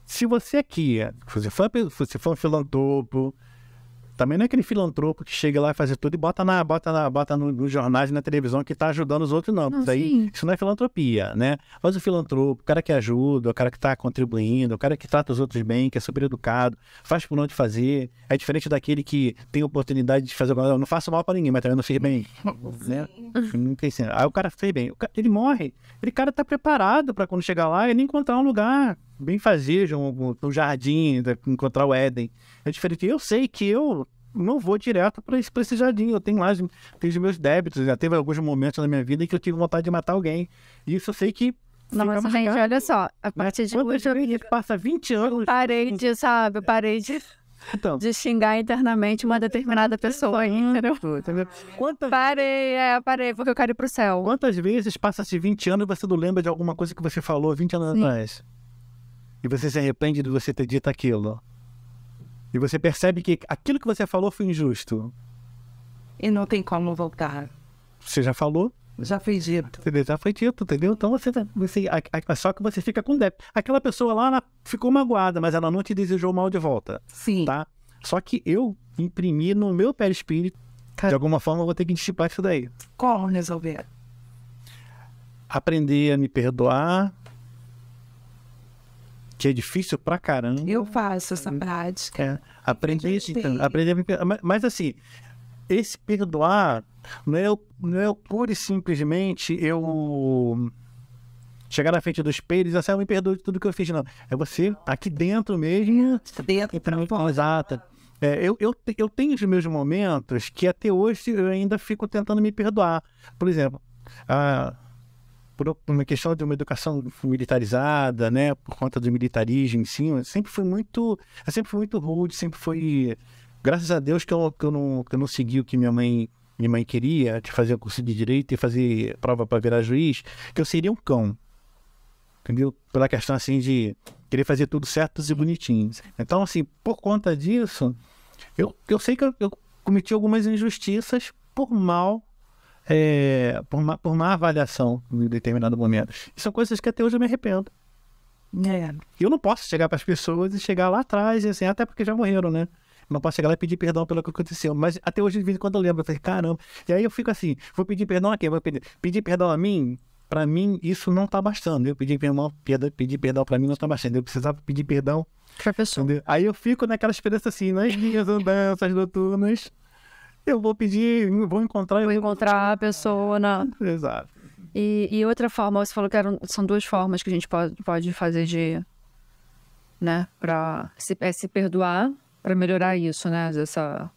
Se você aqui, se for um filantropo, também não é aquele filantropo que chega lá e faz tudo e bota nos jornais e na televisão que tá ajudando os outros, não. Isso não é filantropia, né? Mas o filantropo, o cara que ajuda, o cara que tá contribuindo, o cara que trata os outros bem, que é super educado, faz por onde fazer, é diferente daquele que tem oportunidade de fazer alguma coisa. Eu não faço mal pra ninguém, mas também não fiz bem. Né? Não tem assim. Aí o cara fez bem. Ele morre. Ele cara tá preparado pra quando chegar lá ele encontrar um lugar bem fazejo, um jardim, encontrar o Éden. É diferente. Eu sei que eu não vou direto para esse jardim. Eu tenho lá os meus débitos. Já teve alguns momentos na minha vida em que eu tive vontade de matar alguém. E isso eu sei que... Nossa, gente, olha só. A partir de hoje eu passa 20 anos... Parei de xingar internamente uma determinada pessoa, entendeu? Parei, porque eu quero ir pro céu. Quantas vezes passa-se 20 anos e você não lembra de alguma coisa que você falou 20 anos atrás? E você se arrepende de você ter dito aquilo. E você percebe que aquilo que você falou foi injusto. E não tem como voltar. Você já falou? Já foi dito. Entendeu? Já foi dito, entendeu? Então só que você fica com débito. Aquela pessoa lá, ela ficou magoada, mas ela não te desejou mal de volta. Sim. Tá? Só que eu imprimi no meu perispírito, de alguma forma eu vou ter que dissipar isso daí. Como resolver? Aprender a me perdoar, que é difícil pra caramba. Eu faço essa prática. Aprender a me perdoar. Mas assim, esse perdoar não é pura e simplesmente eu chegar na frente do espelho e dizer assim, eu me perdoo de tudo que eu fiz, não. É você aqui dentro mesmo. Exato. Eu tenho os meus momentos que até hoje eu ainda fico tentando me perdoar. Por exemplo, por uma questão de uma educação militarizada, né, por conta do militarismo em si, eu sempre fui muito rude, sempre fui, graças a Deus que eu não segui o que minha mãe queria, de fazer curso de direito e fazer prova para virar juiz, que eu seria um cão, entendeu? Pela questão assim de querer fazer tudo certo e bonitinho. Então assim, por conta disso, eu sei que eu cometi algumas injustiças por má avaliação em determinado momento. E são coisas que até hoje eu me arrependo. Eu não posso chegar para as pessoas e chegar lá atrás, e assim, até porque já morreram, né? Não posso chegar lá e pedir perdão pelo que aconteceu. Mas até hoje, de vez em quando eu lembro, eu falei, caramba. E aí eu fico assim, vou pedir perdão a quem? Vou pedir perdão a mim? para mim, isso não tá bastando. Eu pedir perdão para mim não tá bastando. Eu precisava pedir perdão Pra pessoa. entendeu? Aí eu fico naquela esperança assim, nas minhas andanças noturnas, eu vou pedir, vou encontrar... Vou encontrar a pessoa na... Exato. E outra forma, você falou que são duas formas que a gente pode fazer de... Né? Pra se perdoar, pra melhorar isso, né? Essa...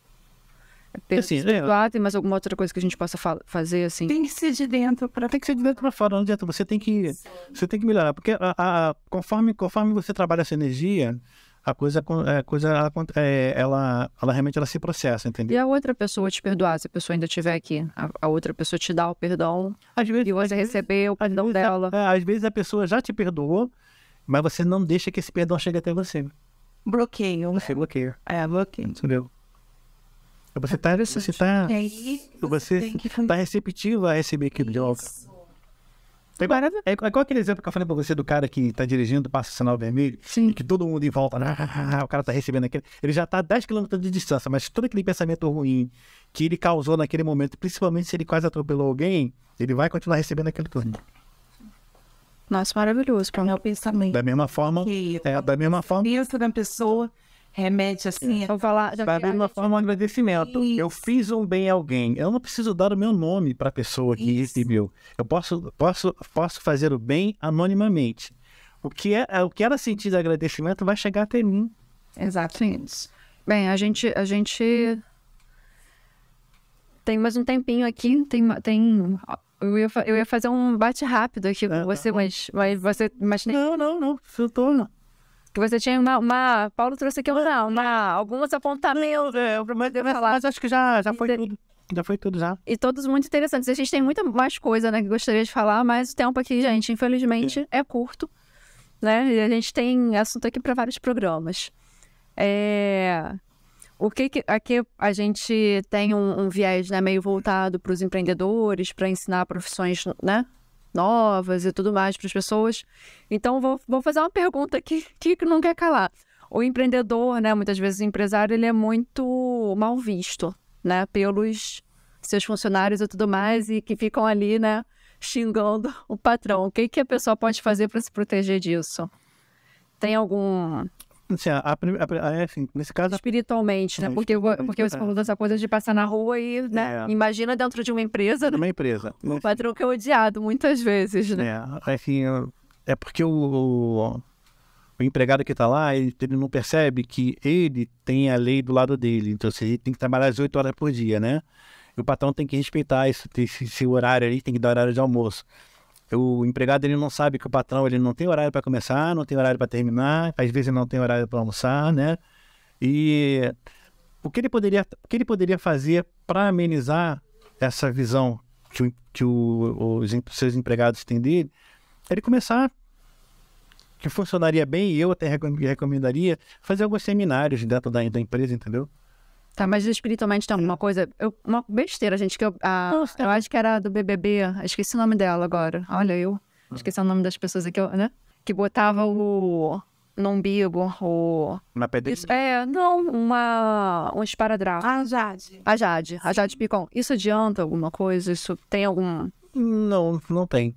Assim, se perdoar, tem mais alguma outra coisa que a gente possa fazer, assim? Tem que ser de dentro para Tem que ser de dentro para fora, não adianta. Você tem que melhorar, porque conforme você trabalha essa energia, ela realmente ela se processa, E entendeu? a outra pessoa te perdoar, se a pessoa ainda estiver aqui, a outra pessoa te dá o perdão Às vezes, e você receber o perdão dela. às vezes a pessoa já te perdoou, mas você não deixa que esse perdão chegue até você. bloqueio. Você bloqueia, Bloqueio. entendeu? Você tá E aí, você tem que tá receptivo a receber aquilo de volta. É igual aquele exemplo que eu falei pra você do cara que tá dirigindo, passa o sinal vermelho, Sim. e que todo mundo em volta, o cara tá recebendo aquele. Ele já tá a 10 km de distância, mas todo aquele pensamento ruim que ele causou naquele momento, principalmente se ele quase atropelou alguém, ele vai continuar recebendo aquele turno. Nossa, maravilhoso. é o pensamento. Da mesma forma, Pensa na pessoa, remete assim. Vou falar... da mesma forma, o agradecimento. Eu fiz um bem a alguém. Eu não preciso dar o meu nome para a pessoa que recebeu. Eu posso fazer o bem anonimamente. O que ela sentir de agradecimento vai chegar até mim. Exatamente. Bem, a gente tem mais um tempinho aqui, eu ia fazer um bate rápido aqui com você, mas Não. Eu tô... que você tinha Paulo trouxe aqui alguns apontamentos. Mas acho que já foi tudo. Já foi tudo, já. E todos muito interessantes. A gente tem muita mais coisa, né, que gostaria de falar, mas o tempo aqui, gente, infelizmente, é curto, né? E a gente tem assunto aqui para vários programas. Aqui a gente tem um viés, né, meio voltado para os empreendedores, para ensinar profissões, né, novas e tudo mais para as pessoas. Então, vou fazer uma pergunta aqui que não quer calar. O empreendedor, né, muitas vezes o empresário, ele é muito mal visto, né, pelos seus funcionários e tudo mais, e que ficam ali, né, xingando o patrão. O que a pessoa pode fazer para se proteger disso? Tem algum... Assim, assim, nesse caso... Espiritualmente, né? Porque você falou dessa coisa de passar na rua e, né? Imagina dentro de uma empresa, né? Uma empresa. O patrão que é odiado muitas vezes, né? Assim, é porque o empregado que está lá, ele não percebe que ele tem a lei do lado dele. Então, assim, ele tem que trabalhar as 8 horas por dia, né? E o patrão tem que respeitar esse horário ali, tem que dar horário de almoço. O empregado, ele não sabe que o patrão, ele não tem horário para começar, não tem horário para terminar, às vezes não tem horário para almoçar, né? E o que ele poderia fazer para amenizar essa visão que os seus empregados têm dele, é ele começar, que funcionaria bem, e eu até recomendaria, fazer alguns seminários dentro da empresa, entendeu? Tá, mas espiritualmente tem alguma coisa... uma besteira, gente, que eu acho que era do BBB, esqueci o nome dela agora. Olha, eu esqueci o nome das pessoas aqui, né? Que botava no umbigo, Na pedra. um esparadrapo. A Jade Picon. Isso adianta alguma coisa? Isso tem algum... Não tem.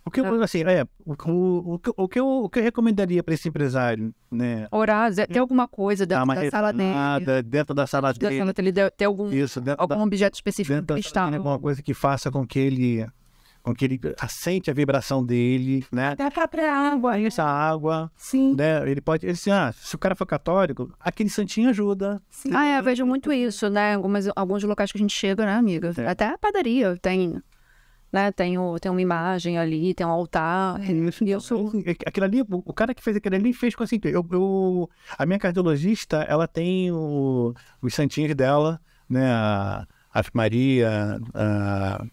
O que eu, assim, o que eu recomendaria para esse empresário, né? Orar, tem alguma coisa dentro da sala dele? Dentro da sala dele. Tem algum objeto específico dentro cristal? Alguma coisa que faça com que ele sente a vibração dele, né? Até a própria água. Isso, a água. Sim. Né? Ele pode, se o cara for católico, aquele santinho ajuda. Sim. Eu vejo muito isso, né? Alguns locais que a gente chega, né, amiga? Até a padaria tem... Né? Tem uma imagem ali, tem um altar. Aquilo ali, o cara que fez aquilo ali fez com assim. A minha cardiologista, ela tem os santinhos dela, né? A Ave Maria, a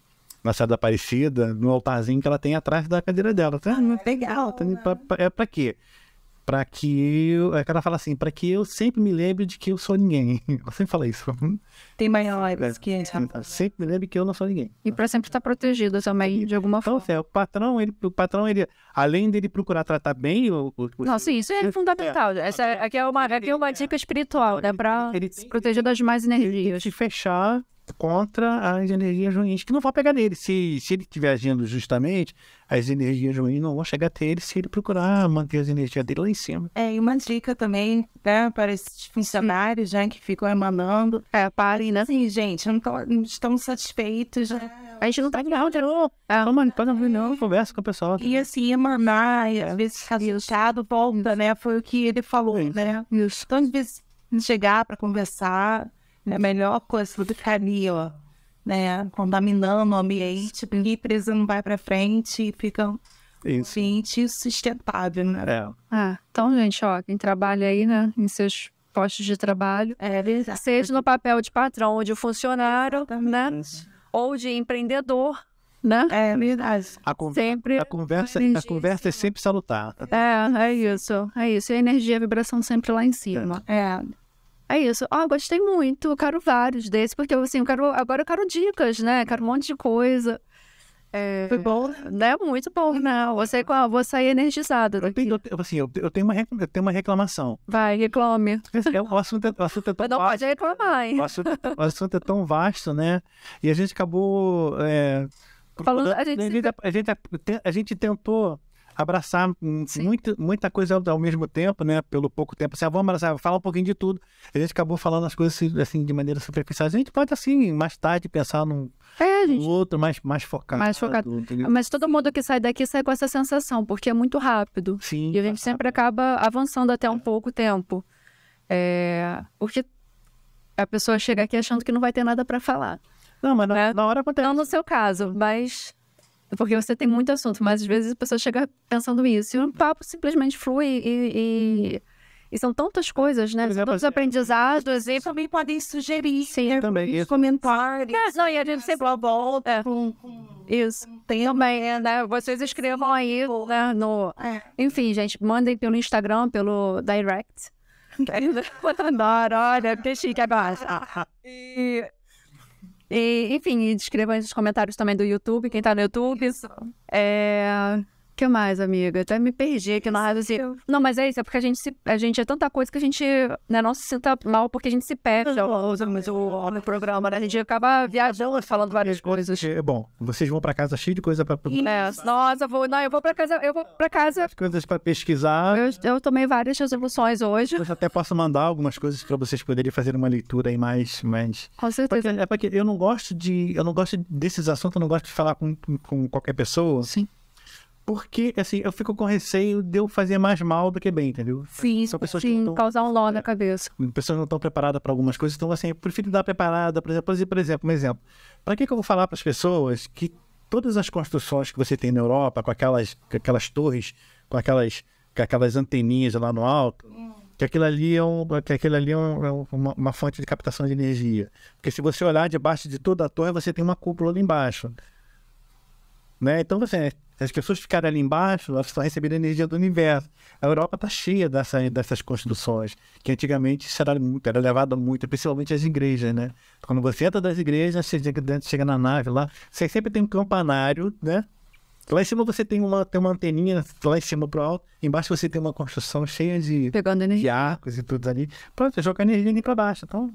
Nossa Senhora da Aparecida, no altarzinho que ela tem atrás da cadeira dela. Tá? Legal. Pra quê? Para que ela fala assim, para que eu sempre me lembre de que eu sou ninguém. Ela sempre fala isso. Tem maiores que a gente sempre me lembre que eu não sou ninguém. E para sempre estar protegido também, de alguma forma. Então, o patrão, ele, além dele procurar tratar bem Nossa, isso é fundamental. Aqui é uma dica espiritual, né? Para se proteger das más energias. Se fechar contra as energias ruins, que não vão pegar nele. Se ele estiver agindo justamente, as energias ruins não vão chegar até ele se ele procurar manter as energias dele lá em cima. E uma dica também, né, para esses funcionários, já que ficam emanando. Parem, né? Assim, gente, não estão satisfeitos, né? A gente não tá não, Não, conversa com o pessoal. E assim, emanar, às vezes ficar assustado, volta, né? Foi o que ele falou, né? Isso. Então, às vezes, chegar para conversar, é a melhor coisa do que ficar ali, ó, né? Contaminando o ambiente, porque a empresa não vai para frente e fica um ambiente sustentável, né? Então, gente, ó, quem trabalha aí, né, em seus postos de trabalho, Verdade. seja no papel de patrão ou de funcionário, né? Ou de empreendedor, né? Verdade. Sempre A conversa é sempre salutar. é isso. E a energia, a vibração sempre lá em cima. É isso. Gostei muito. Eu quero vários desses, porque assim, agora eu quero dicas, né? Quero um monte de coisa. Foi bom, né? Muito bom, né? Vou sair energizada daqui. Eu tenho uma reclamação. Vai, reclame. O assunto é tão Não vasto. pode reclamar, hein? O assunto é tão vasto, né? E a gente acabou... Falando, a gente tentou abraçar muita coisa ao mesmo tempo, né? Pelo pouco tempo. Assim, vamos abraçar, falar um pouquinho de tudo. A gente acabou falando as coisas assim, de maneira superficial. A gente pode, assim, mais tarde pensar num outro mais focado. Mais focado. Mas todo mundo que sai daqui sai com essa sensação, porque é muito rápido. Sim. E a gente sempre acaba avançando até um pouco tempo. Porque a pessoa chega aqui achando que não vai ter nada para falar. Não, mas na hora acontece. Não no seu caso, mas... Porque você tem muito assunto, mas às vezes a pessoa chega pensando isso. E o papo simplesmente flui e são tantas coisas, né? São tantos aprendizados. E também podem sugerir. Sim, também. Comentários. Não, e a gente sempre volta. Isso. Também, né? Vocês escrevam aí, né? Enfim, gente, mandem pelo Instagram, pelo direct. Olha, que chique agora. Enfim, escrevam nos comentários também do YouTube, quem tá no YouTube. Que mais, amiga? Até me perdi aqui na rádio, assim. Não, mas é isso, é porque a gente é tanta coisa que a gente, né, não se sinta mal porque a gente se perde no programa, né? A gente acaba viajando, falando várias coisas. Bom, vocês vão pra casa cheio de coisa pra... Nossa, eu vou pra casa. Coisas pra pesquisar. Eu tomei várias resoluções hoje. Eu até posso mandar algumas coisas pra vocês poderem fazer uma leitura aí mais... Com certeza. Porque eu não gosto desses assuntos, eu não gosto de falar com qualquer pessoa. Sim. Porque, assim, eu fico com receio de eu fazer mais mal do que bem, entendeu? Sim, são pessoas que causar um nó na cabeça. Pessoas não estão preparadas para algumas coisas, então, assim, eu prefiro dar preparada. Por exemplo, um exemplo. Para que eu vou falar para as pessoas que todas as construções que você tem na Europa, com aquelas torres, com aquelas anteninhas lá no alto, que aquilo ali é uma fonte de captação de energia. Porque se você olhar debaixo de toda a torre, você tem uma cúpula ali embaixo. Né? Então, se as pessoas ficarem ali embaixo, elas estão recebendo energia do universo. A Europa está cheia dessas construções, que antigamente isso era levado muito, principalmente as igrejas, né? Quando você entra das igrejas, você chega na nave lá, você sempre tem um campanário, né? Lá em cima você tem uma anteninha, lá em cima pro alto, embaixo você tem uma construção cheia de arcos e tudo ali. Pronto, você joga energia ali para baixo. Então,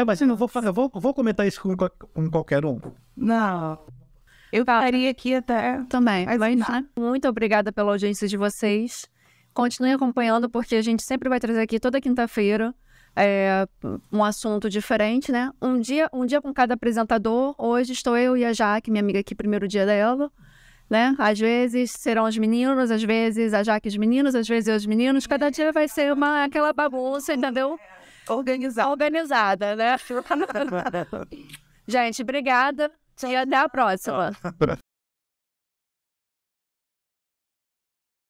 mas eu vou comentar isso com qualquer um. Não. Eu estaria aqui até... Também. Muito obrigada pela audiência de vocês. Continue acompanhando, porque a gente sempre vai trazer aqui toda quinta-feira um assunto diferente, né? Um dia com cada apresentador. Hoje estou eu e a Jaque, minha amiga aqui, primeiro dia dela, né? Às vezes serão os meninos, às vezes a Jaque os meninos, às vezes os meninos. Cada dia vai ser aquela bagunça, entendeu? Organizada, né? Gente, obrigada. E até a próxima.